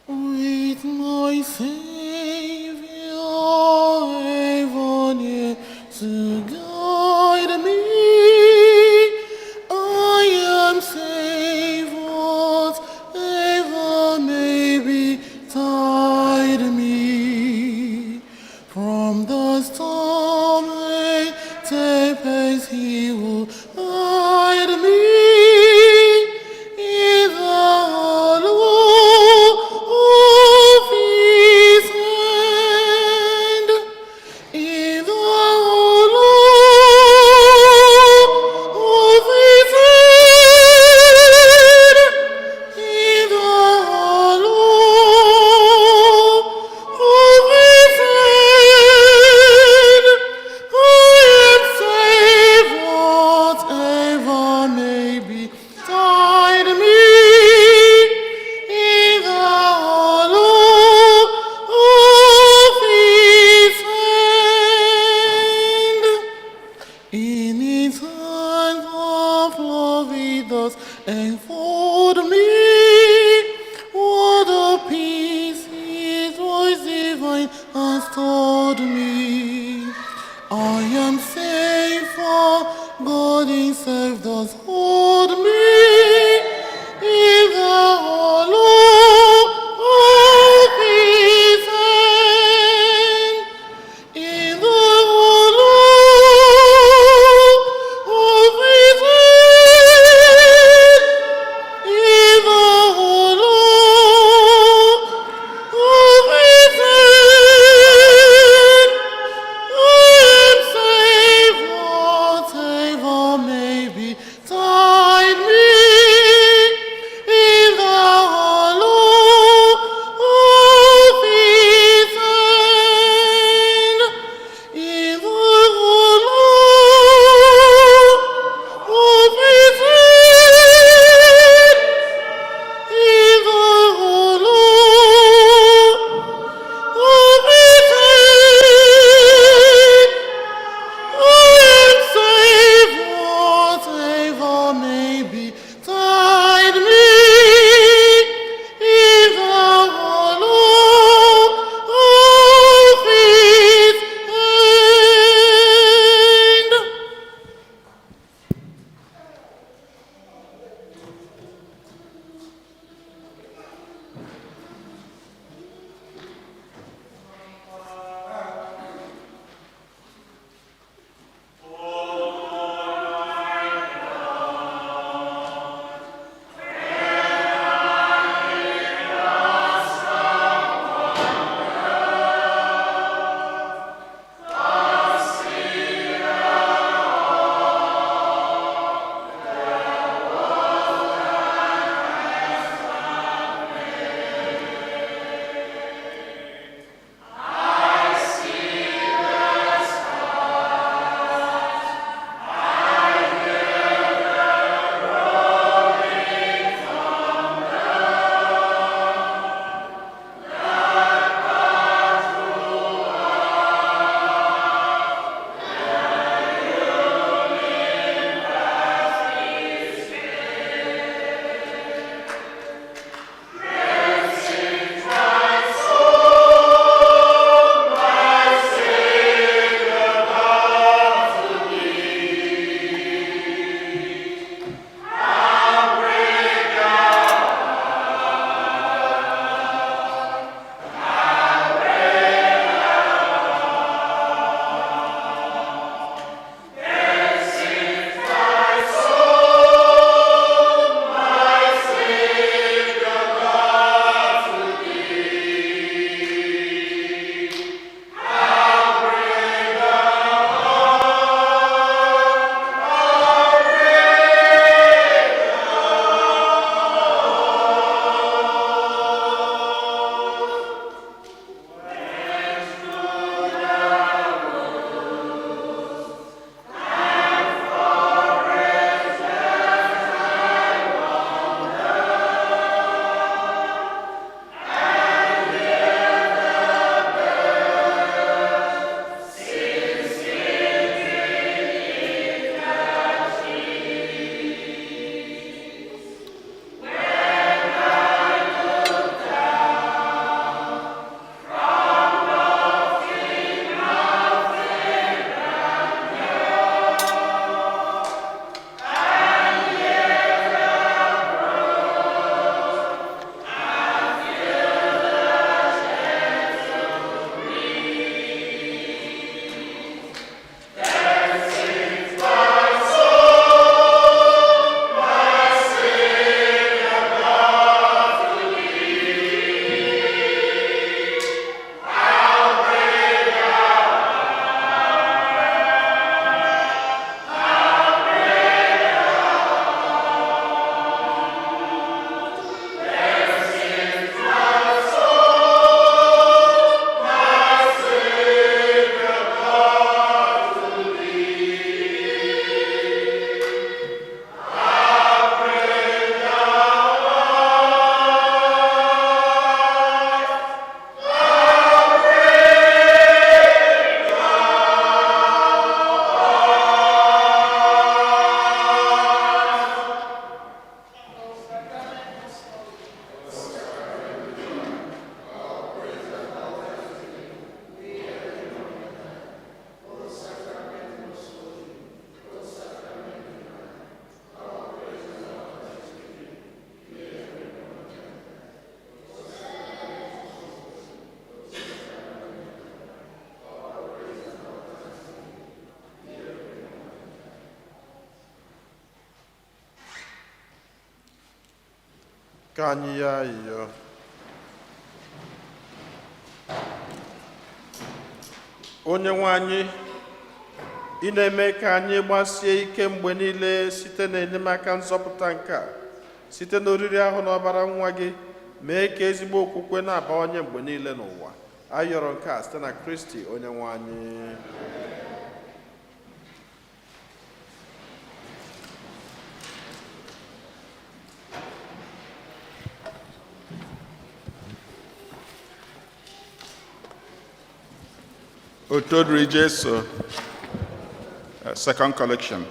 Speaker 4: With my Savior ever near to guide me, I am safe, whatever may betide me. From the storm and tempest He will hide me. In the hollow of His hand, in the hollow of His hand, in the hollow of His hand, I am safe, whatever may betide me. In the hollow of His hand, in His hands of love He does enfold me. What a peace His voice divine has told me. I am safe, for God Himself does hold me. In the hollow of His hand, in the hollow of His hand,
Speaker 1: Ka anyị ya ayịyọ. Onye nwe anyị, ị na-eme ka anyị gbasie ike mgbe niile site n'enyemaka nzọpụta nke a, site n'oriri ahụ na ọbara nwa gị, mee ka ezigbo okwukwe na-abawanye mgbe niile n'ụwa. Ayọrọ nke a site na Kristi onye nwe anyị.
Speaker 3: Otodri Jesu, second collection.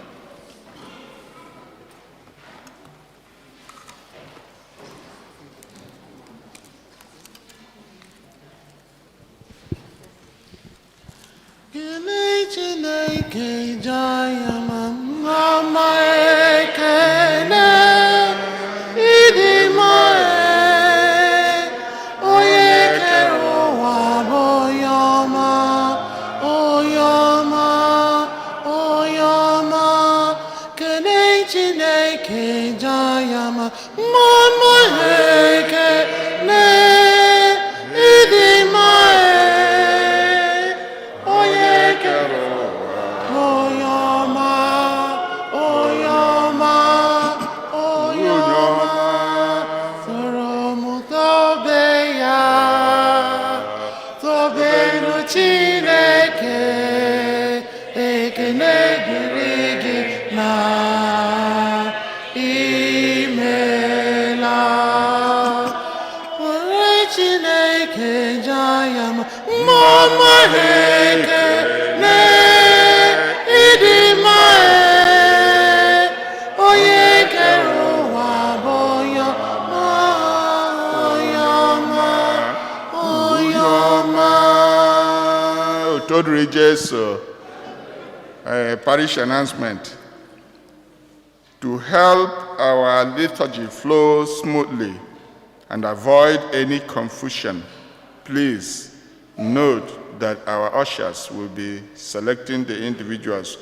Speaker 3: Otodri Jesu, parish announcement. To help our liturgy flow smoothly and avoid any confusion, please note that our ushers will be selecting the individuals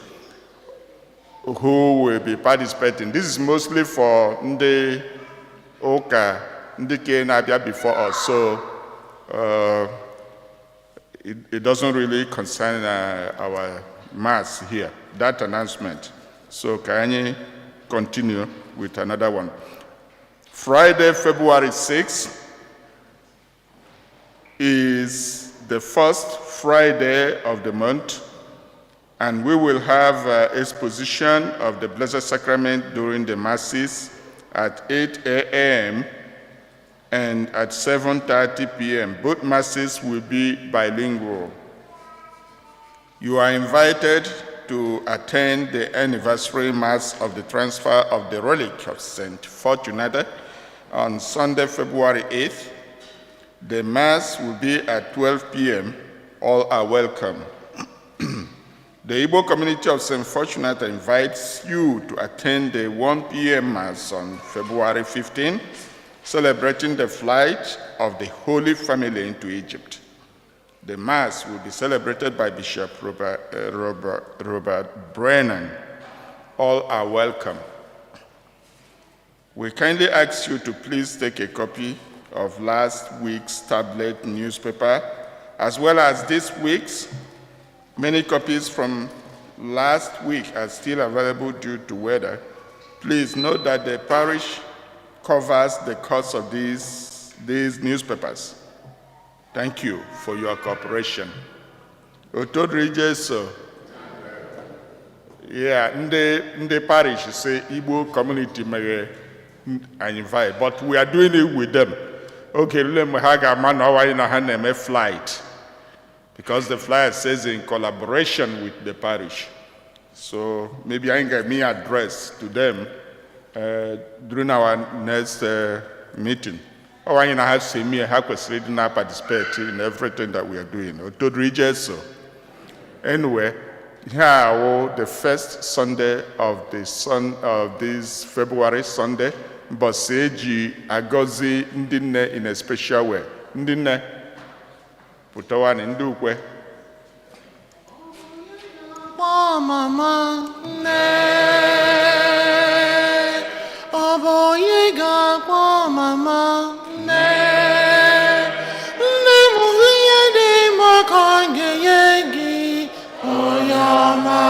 Speaker 3: who will be participating. This is mostly for Nde Oka, Ndike Nabia before us, so it doesn't really concern our Mass here, that announcement. So can you continue with another one? Friday, February 6th is the first Friday of the month, and we will have exposition of the Blessed Sacrament during the Masses at 8 a.m. and at 7:30 p.m. Both Masses will be bilingual. You are invited to attend the anniversary Mass of the transfer of the relic of St. Fortunata on Sunday, February 8th. The Mass will be at 12 p.m. All are welcome. The Igbo community of St. Fortunata invites you to attend the 1 p.m. Mass on February 15th, celebrating the flight of the Holy Family into Egypt. The Mass will be celebrated by Bishop Robert Brennan. All are welcome. We kindly ask you to please take a copy of last week's tablet newspaper, as well as this week's. Many copies from last week are still available due to weather. Please note that the parish covers the cost of these newspapers. Thank you for your cooperation. Otodri Jesu. Yeah, in the parish, say Igbo community may invite, but we are doing it with them. Okay, let me have a man in a hand flight, because the flyer says in collaboration with the parish. So maybe I can get me address to them during our next meeting. Oh, I have seen me, I have participate in everything that we are doing. Otodri Jesu. Anyway, here the first Sunday of this February Sunday, Boseji Agozi Ndine in a special way. Ndine Putawan Ndukwe.
Speaker 4: Mama ne Oboyega mama nne nne m ihe dị mma ka m ga-enye gị onye ọma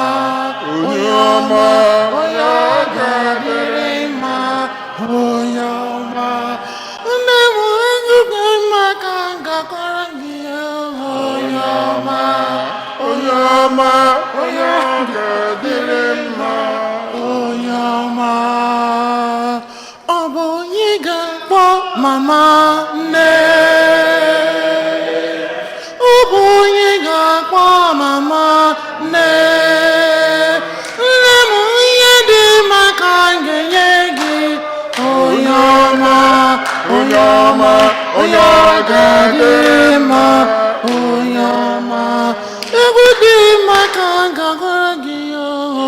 Speaker 4: onye ọma onye ọ ga-adịrị mma onye ọma nne m ezigbo mma ka m gakwara gị onye ọma onye ọma onye ọ ga-adịrị mma onye ọma ọ bụ onye ga-akpọ mama nne ọ bụ onye ga-akpọ mama nne nne m ihe dị mma ka m ga-enye gị onye ọma onye ọma onye ọ ga-adịrị mma onye ọma egwu dị mma ka m ga-agụrụ gị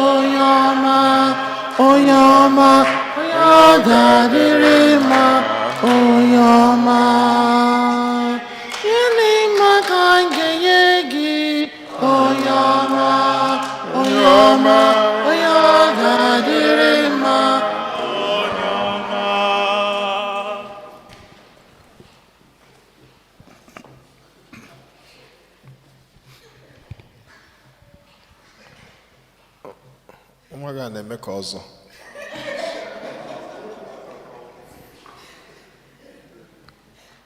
Speaker 4: onye ọma onye ọma onye ọ ga-adịrị mma onye ọma gịnị mma ka m ga-enye gị onye ọma onye ọma onye ọ ga-adịrị mma onye ọma.
Speaker 1: nwa gị a na-eme ka ọzọ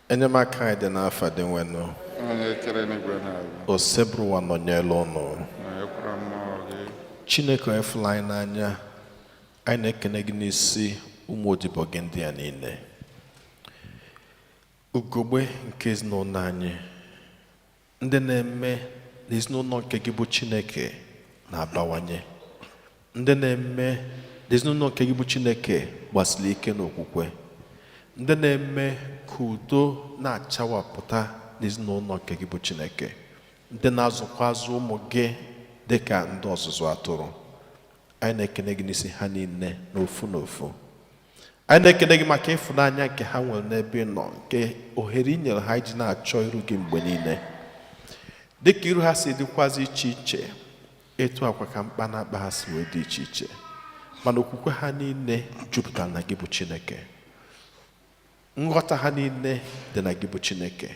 Speaker 1: enyemaka anyị dị n'afọ dị nwenụ osebruwa nọnyelu ụnụ chineke efula anyị n'anya anyị na-ekene gị n'isi ụmụ odibo gị ndị a niile ugogbe nke ezinụlọ anyị ndị na-eme n'ezinụlọ nke gị bụ chineke na-abawanye ndị na-eme n'ezinụlọ nke gị bụ chineke gbasiri ike n'okwukwe ndị na-eme ka udo na-achawapụta n'ezinụlọ nke gị bụ chineke ndị na-azụkwa azụ ụmụ gị dị ka ndị ọzụzụ atụrụ anyị na-ekene gị n'isi ha niile n'ofu n'ofu anyị na-ekene gị maka ịfụnanya nke ha nwere n'ebe nọ nke ohere i nyere ha iji na-achọ iru gị mgbe niile dịka iru ha si dịkwazi iche iche etu akwa ka mkpa na akpa ha si wee dị iche iche mana okwukwe ha niile jupụtara na gị bụ chineke nghọta ha niile dị na gị bụ chineke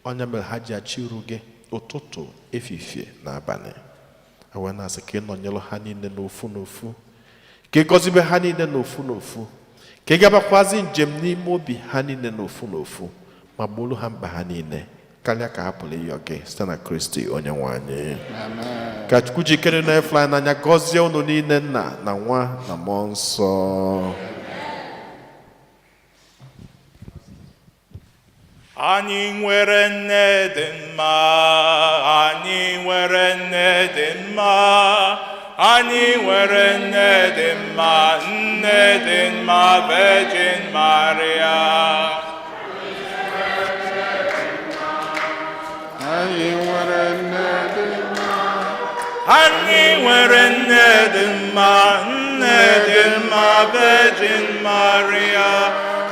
Speaker 1: onye mere ha ji achị iru gị ụtụtụ efifie na abalị wee na-asị ka ị nọnyere ha niile n'ofu n'ofu ka ị gọzibe ha niile n'ofu n'ofu ka ị gabakwazi njem n'ime obi ha niile n'ofu n'ofu ma gbolu ha mkpa ha niile karịa ka ha pụrụ ịyọ gị site na kristi onye nwe anyị ka chukwu jikere na efula n'anya gọzie unu niile nna na nwa na mmụọ nsọ
Speaker 5: anyị nwere nne dị mma anyị nwere nne dị mma anyị nwere nne dị mma nne dị mma Virgin Maria
Speaker 3: anyị nwere nne dị mma
Speaker 5: anyị nwere nne dị mma nne dị mma Virgin Maria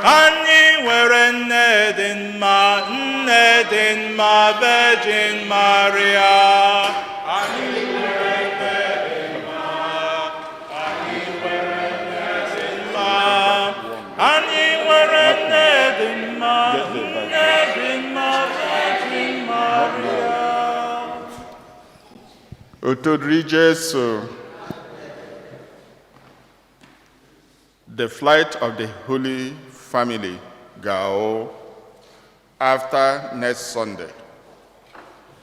Speaker 5: anyị nwere nne dị mma nne dị mma Virgin Maria anyị nwere nne dị mma anyị nwere nne dị mma anyị nwere nne dị mma nne dị mma Virgin Maria
Speaker 3: Otodri Jesu. The flight of the Holy Family Gao after next Sunday,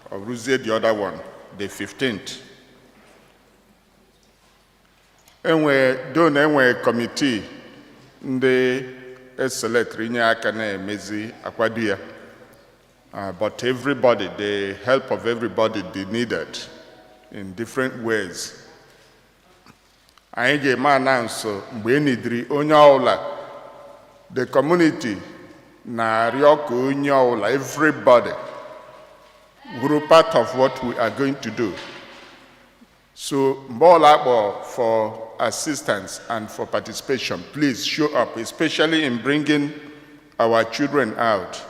Speaker 3: or Ruzie the other one, the 15th. Enwe committee ndị select inye aka na-emezi akwado ya. But everybody, the help of everybody be needed in different ways. Anyị ga-eme announce mgbe e nidiri onye ọbụla, the community na-arịọ ka onye ọbụla, everybody, were part of what we are going to do. So mgbe ọbụla akpọ for assistance and for participation, please show up, especially in bringing our children out.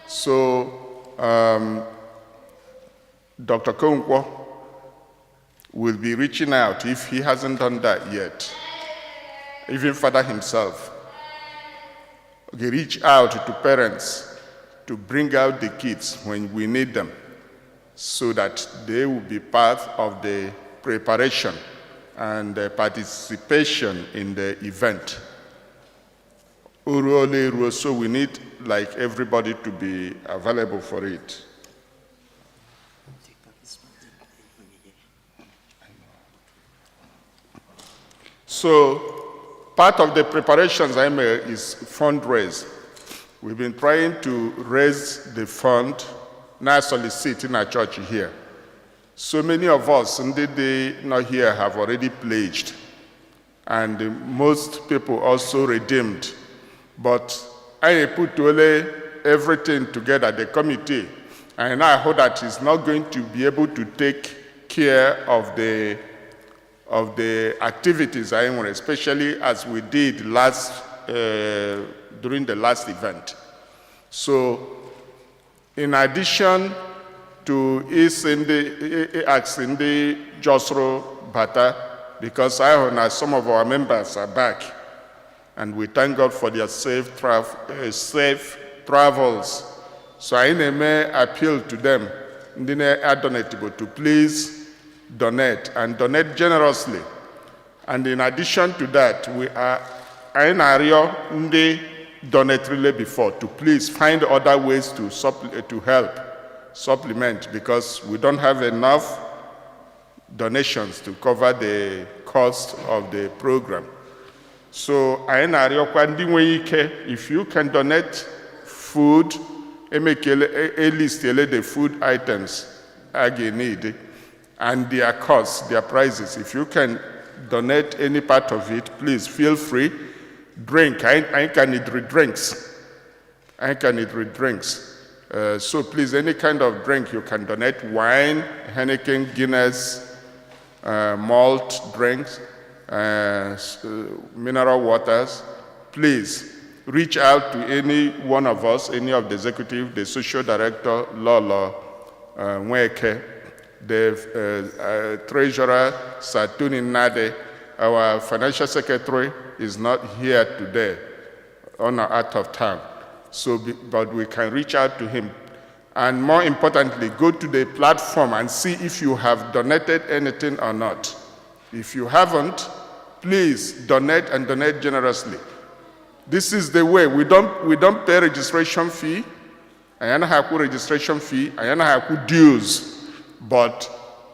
Speaker 3: So Dr. Konkwo will be reaching out if he hasn't done that yet, even Father himself. reach out to parents to bring out the kids when we need them, so that they will be part of the preparation and the participation in the event. So we need like everybody to be available for it. So part of the preparations is fundraise. We've been trying to raise the fund, now solicit in our church here. So many of us, indeed not here, have already pledged. And most people also redeemed. But I put everything together, the committee, and I hope that it's not going to be able to take care of the activities, especially as we did during the last event. So, in addition to asking the Josro Bata, because I know some of our members are back, and we thank God for their safe travels. So I may appeal to them, to please donate, and donate generously. And in addition to that, we are in area donate really before to please find other ways to help supplement, because we don't have enough donations to cover the cost of the program. So if you can donate food, make a list of the food items you need and their costs, their prices. If you can donate any part of it, please feel free. Drink, I can need drinks. So please, any kind of drink you can donate: wine, Heineken, Guinness, malt drinks, mineral waters. Please reach out to any one of us, any of the executive, the social director, Lolo Nweke, the treasurer, Satuni Nade. Our financial secretary is not here today, out of town. So, but we can reach out to him. And more importantly, go to the platform and see if you have donated anything or not. If you haven't, please donate, and donate generously. This is the way. We don't pay registration fee. I don't have registration fee. I don't have dues. But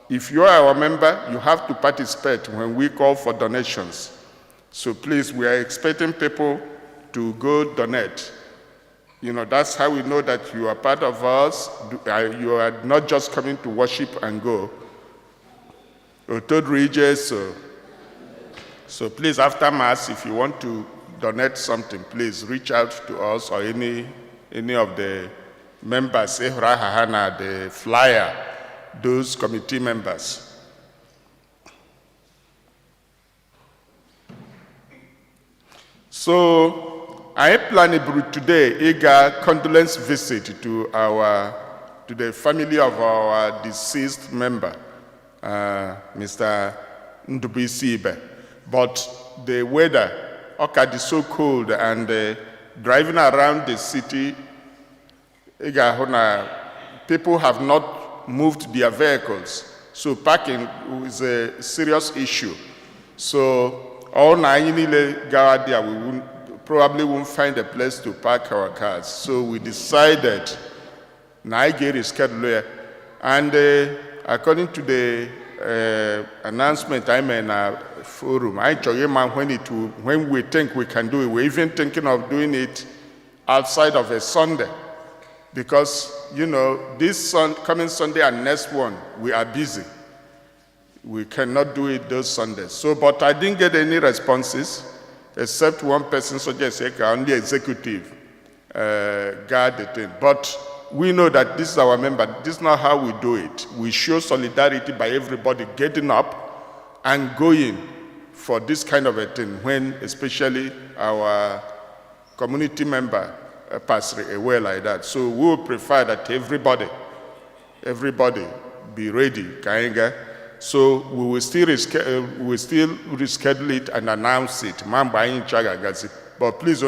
Speaker 3: if you are our member, you have to participate when we call for donations. So please, we are expecting people to go donate. You know, that's how we know that you are part of us. You are not just coming to worship and go. So please, after Mass, if you want to donate something, please reach out to us or any of the members, the flyer, those committee members. So I plan today a condolence visit to the family of our deceased member, Mr. Ndubisibe. But the weather, is so cold, and driving around the city, people have not moved their vehicles. So parking is a serious issue. So all there, we probably won't find a place to park our cars. So we decided, and according to the announcement I made in a forum, when we think we can do it, we're even thinking of doing it outside of a Sunday. Because, you know, this coming Sunday and next one, we are busy. We cannot do it those Sundays. So, but I didn't get any responses, except one person suggested only executive guard the thing. But we know that this is our member. This is not how we do it. We show solidarity by everybody getting up and going for this kind of a thing, when especially our community member pass away like that. So we would prefer that everybody be ready. So we will still reschedule it and announce it. But please,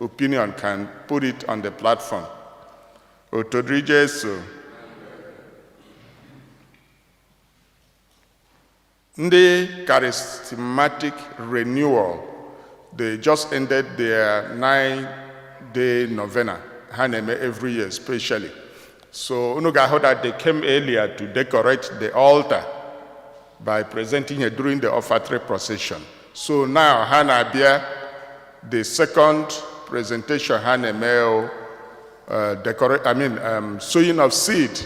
Speaker 3: opinion can put it on the platform. Otodri Jesu. The charismatic renewal, they just ended their 9-day novena, Haneme every year especially. So that they came earlier to decorate the altar by presenting it during the offertory procession. So now Hanabia, the second presentation Haneme sowing of seed.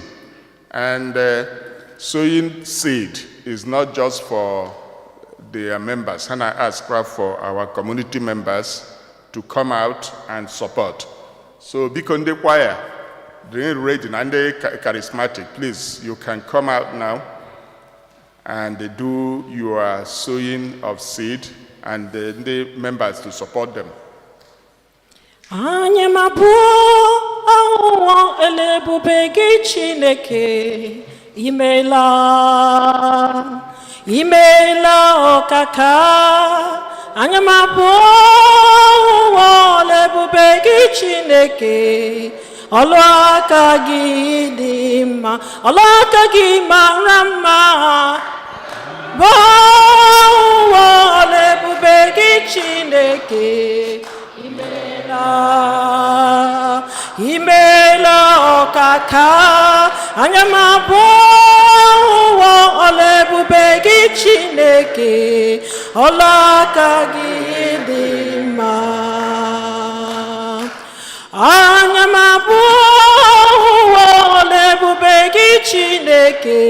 Speaker 3: And sowing seed is not just for their members. And I ask for our community members to come out and support. So because the choir, the reading and the charismatic, please, you can come out now and do your sowing of seed and the members to support them.
Speaker 6: Anyị mabụọ ahụhụ elebube gị Chineke imela ọkaka. Anyị mabụọ ahụhụ elebube gị Chineke ọlụ aka gị dị mma, ọlụ aka gị mara mma. Bụ ahụhụ elebube gị Chineke imela ọkaka. Anya m abụọ ọlebube gị Chineke ọlaka gị dị mma. Anya m abụọ ọlebube gị Chineke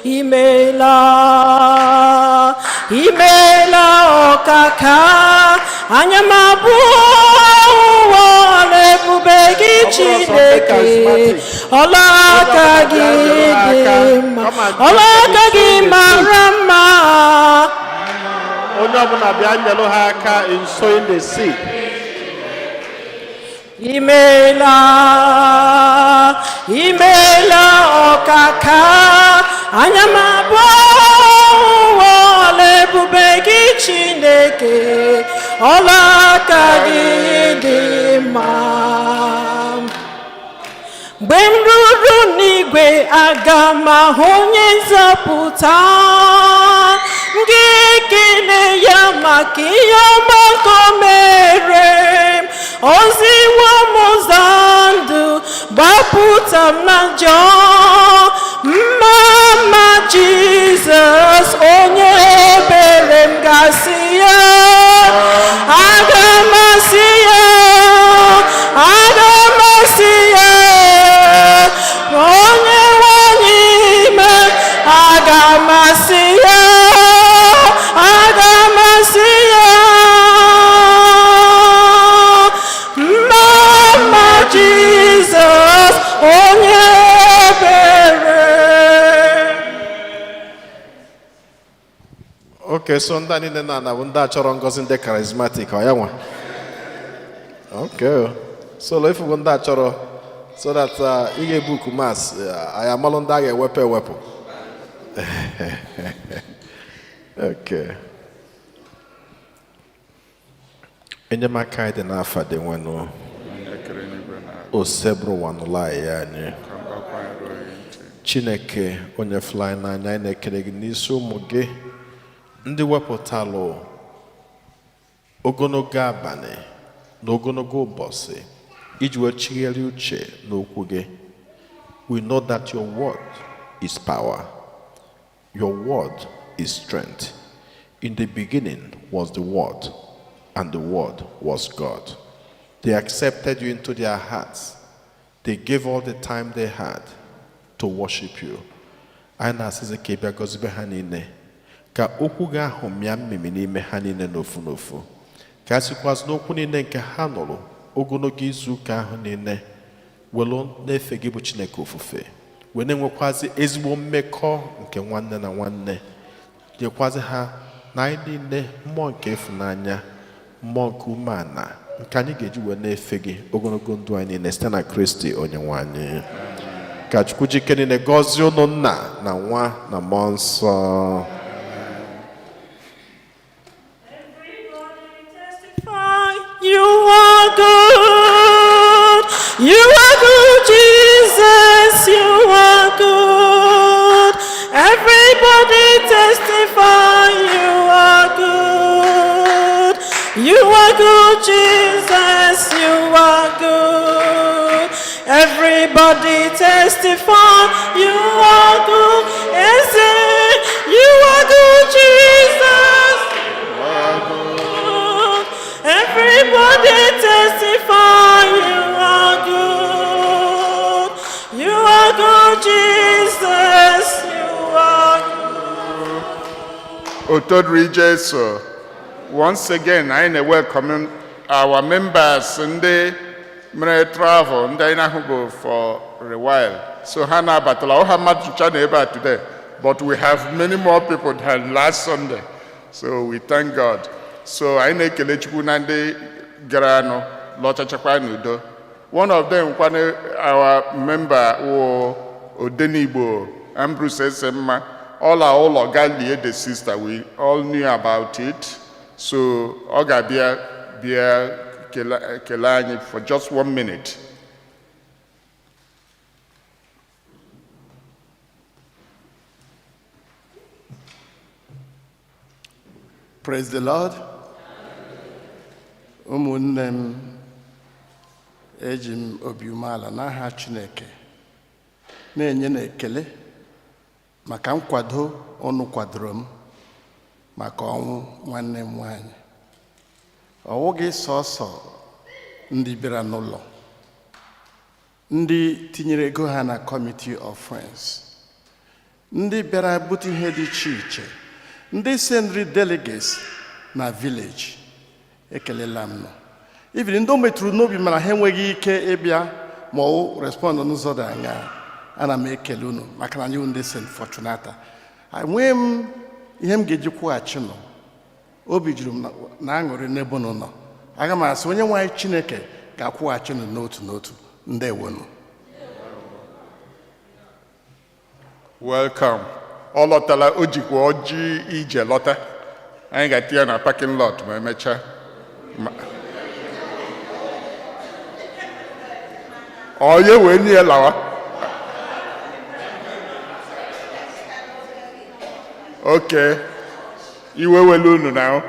Speaker 6: imela ọkaka. Anya m abụọ ọlebube gị Chineke ọlaka gị dị mma, ọlaka gị mara mma.
Speaker 1: Onye ọbụla bịa nyelụ ha aka in sowing the seed.
Speaker 6: Imela ọkaka. Anya m abụọ ọlebube gị Chineke ọlaka gị dị mma. Mgbe m ruru n'igwe aga m ahụ onye nzọpụta, m ga-ekele ya maka ihe ọma ka o mere m. Oziwo m ụzọ ndụ, gbapụta m na njọ. Mama Jizọs onye ebere m ga-asị ya, aga m asị ya, aga m asị ya. Onye nwanyị ime, aga m asị ya, aga m asị ya. Mama Jizọs onye ebere.
Speaker 1: Okay, so ndị niile na bụ ndị achọrọ ngọzi ndị charismatic ọ ya nwa. Okay, so if bụ ndị achọrọ so that ị ga-ebuku mass anyị amalụ ndị a ga-ewepụ ewepụ. Okay. Enyemaka anyị dị n'afọ dị nwenụ osebru wanụla ya anyị. Chineke onye fly n'anya, anyị na-ekele gị n'isi ụmụ gị ndị wepụtalụ ogologo abalị na ogologo ụbọchị iji wee chigharịa uche n'okwu gị. We know that your word is power, your word is strength. In the beginning was the word, and the word was God. They accepted you into their hearts. They gave all the time they had to worship you. Anyị na-asịzi ka ị bịa gọzibe ha niile, ka okwu gị ahụ mịa mmiri n'ime ha niile n'ofu n'ofu, ka a sịkwazị n'okwu niile nke ha nụrụ ogologo izu ụka ahụ niile welu na-efe gị bụ Chineke ofufe, wee na-enwekwazi ezigbo mmekọ nke nwanne na nwanne. Nyekwazi ha na anyị niile mmụọ nke ịfụnanya, mmụọ nke umeala, nke anyị ga-eji wee na-efe gị ogologo ndụ anyị niile site na Kristi Onyenwe anyị. Ka Chukwu jike niile gọzie unu Nna na Nwa na Mmụọ Nsọ.
Speaker 6: You are God. good, Jesus, you are good. Everybody testify, you are good. Yes, you are good, Jesus. Everybody testify, you are good. You are good, Jesus. You are good.
Speaker 3: Otodri Jesu. Once again, I welcome our members and they may travel and they go for a while. So Hannah Batala, how much about today? But we have many more people than last Sunday. So we thank God. So I know Kelechunande Garano, Lota Chapanudo. One of them, our member, Odenibo, Ambrose Semma, all Ogali, the sister, we all knew about it. So, Oga Bia Kelani for just 1 minute.
Speaker 7: Praise the Lord. Ụmụnne eji m obi umeala n'aha Chineke na-enye na ekele maka nkwado unu kwadoro m maka ọnwụ nwanne m nwanyị. Ọwụghị sọsọ ndị bịara n'ụlọ, ndị tinyere ego ha na Committee of Friends, ndị bịara bute ihe dị iche iche, ndị sendri delegates na village, ekelela m nọ. Even ndị o metụrụ n'obi mana ha enweghị ike ịbịa ma ọ respond n'ụzọ dị anya, ana m ekele unu maka na anyị ndị St. Fortunata. Enweghị m ihe m ga-eji kwụghachi nọ, obi juru m na aṅụrị n'ebe unu nọ. Aga m asị onye nwe anyị Chineke ga-akwụghachi unu n'otu n'otu. Ndewonu.
Speaker 3: Welcome. Olotala ojikwa oji ije lọta. Anyị ga-etinye na parking lot ma emechaa. Onye wee nye lawa. Okay. Iwe welu unu now.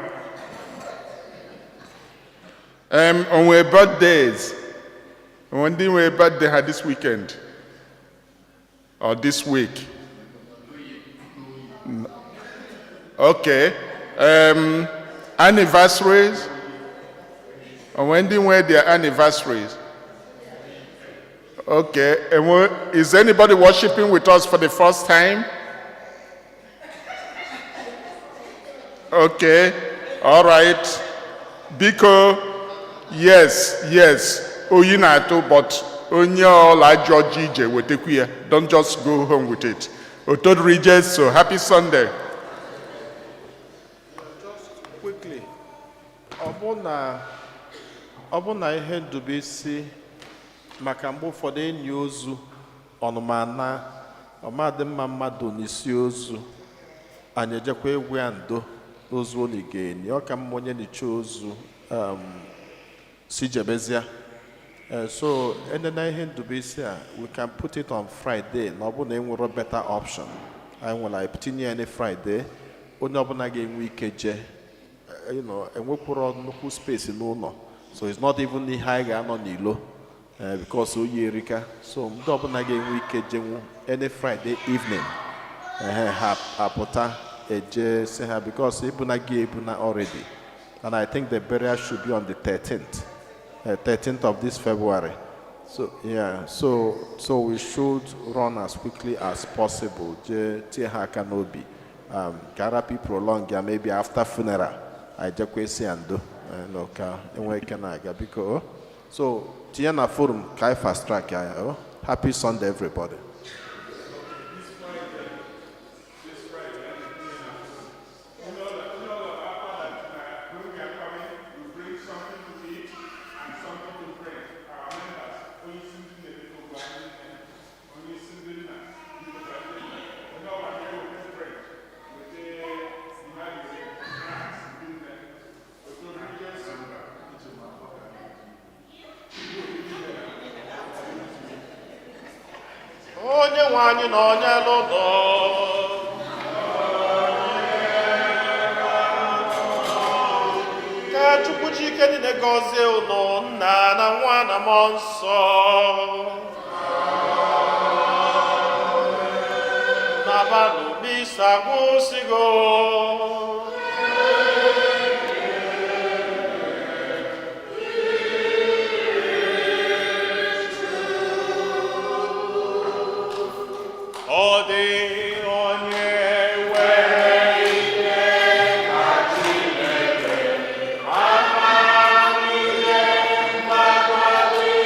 Speaker 3: On our birthdays. When did we birthday had this weekend? Or this week? Okay. Anniversaries. And when did we their anniversaries? Okay. And is anybody worshiping with us for the first time? Okay. All right. Biko, yes. Oyinato, but onye all Georgie J wetekwe. Don't just go home with it. Otodri Jesu, so happy Sunday.
Speaker 1: Just quickly, ọbụna ihe ndubisi maka mgbe ụfọdụ enyi ozu ọnụmana ọmadị mma mmadụ n'isi ozu anyị ejekwa egwu ya ndo ozu oligeni ọ ka mma onye n'iche ozu si jebezia. So enena ihe ndubisi a we can put it on Friday na ọbụna enwere better option anyị nwere tinye ya Friday onye ọbụla ga-enwe ike je enwekwuru nnukwu space n'ụlọ, so it's not even ihe anyị ga-anọ n'ilo because oyi erika, so ndị ọbụla ga-enwe ike jenwu any Friday evening ha apụta eje se ha because ebuna already, and I think the burial should be on the 13th of this February. So yeah, so we should run as quickly as possible. Kanobi, Karapi prolong, maybe after funeral. I just say and do because so Tiana Forum Kai fast track. Happy Sunday, everybody. Onye nwe anyị na onye lụdọ ka Chukwu Chike ike niile gọzie unu nna na nwa na mmụọ nsọ n'abalị misa gwụsịgo ọ dị onye nwere ike ka Chineke amamihe maka gị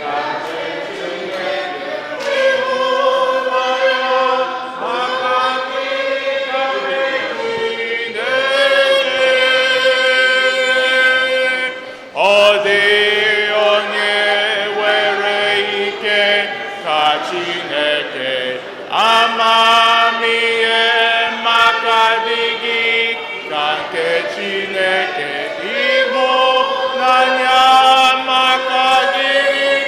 Speaker 1: ka Chineke ịhụnanya maka gị ka Chineke ọ dị onye nwere ike ka Chineke amamihe maka dị gị ka nke Chineke ịhụnanya maka gị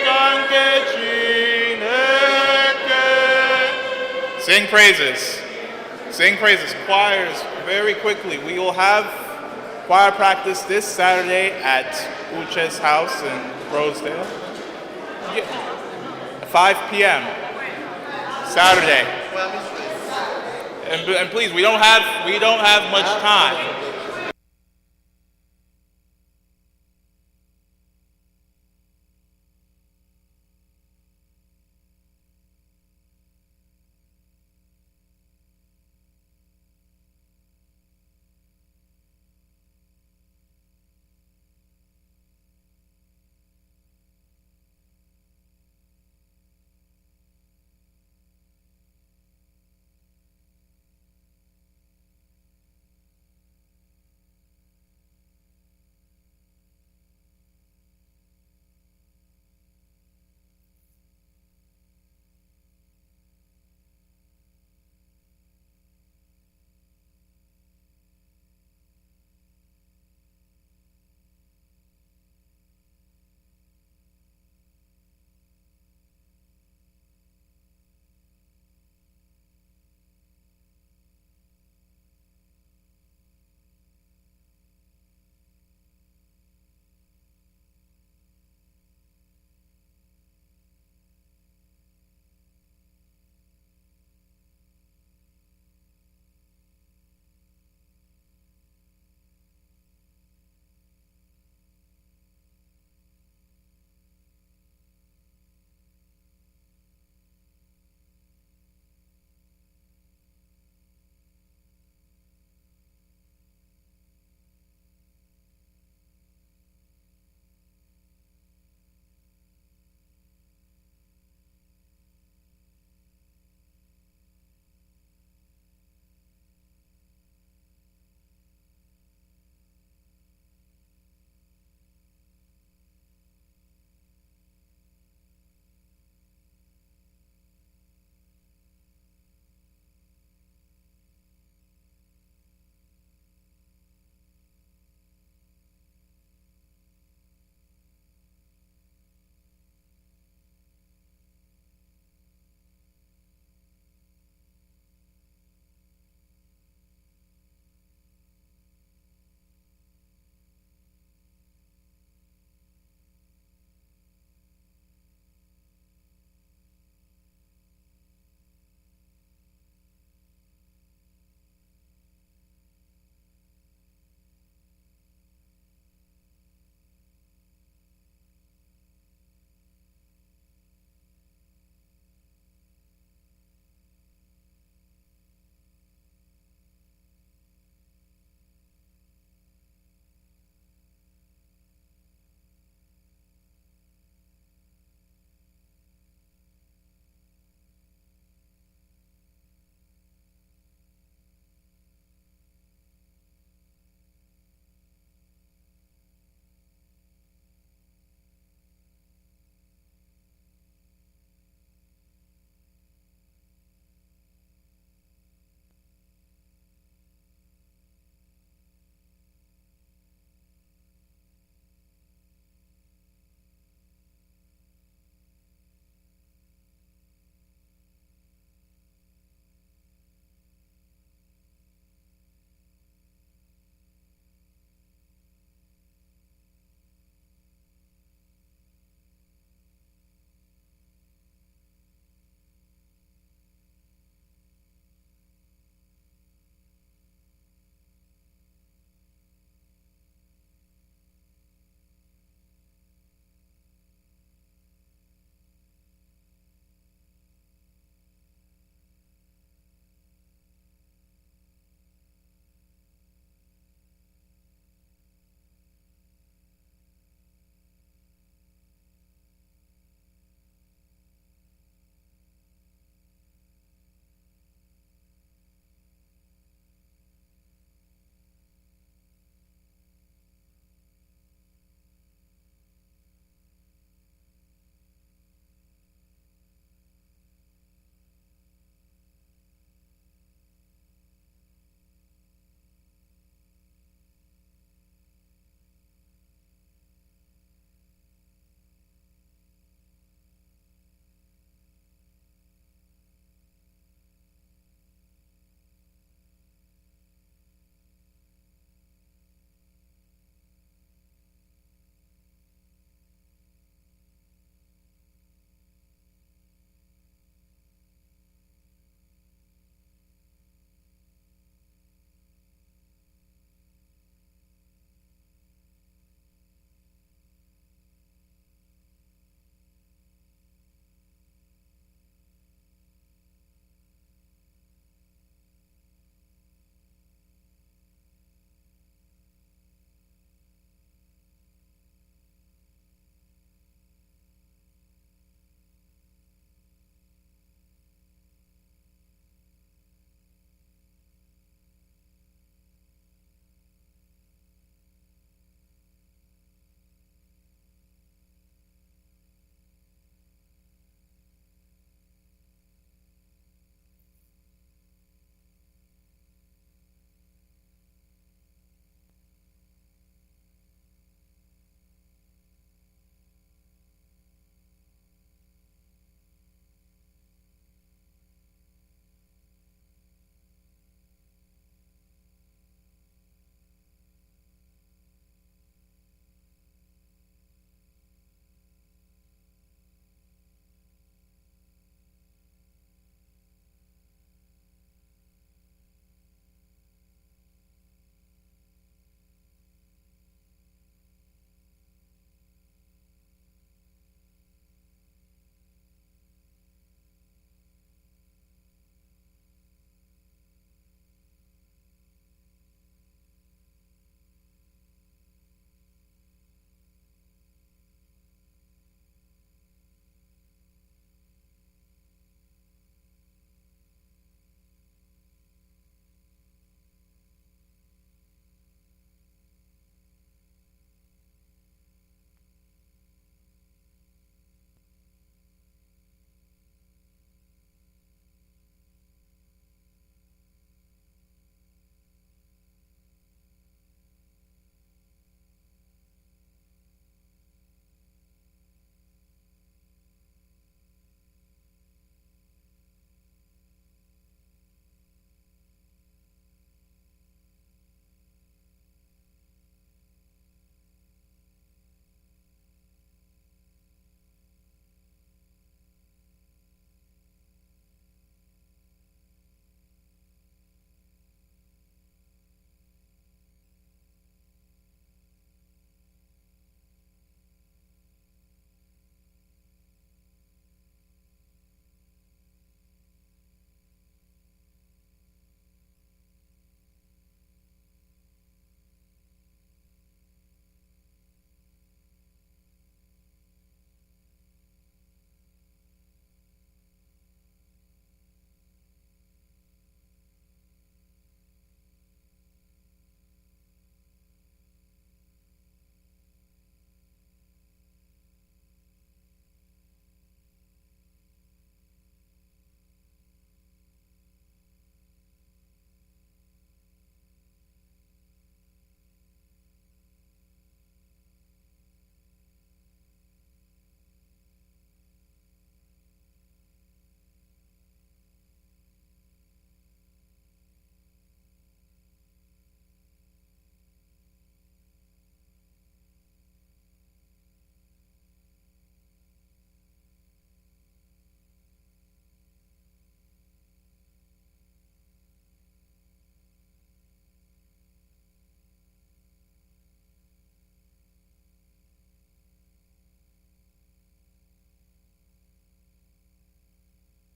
Speaker 1: ka nke Chineke. Sing praises. Sing praises. Choirs, very quickly. We will have choir practice this Saturday at Uche's house in Rosedale. 5 p.m. Saturday. And please, we don't have much time.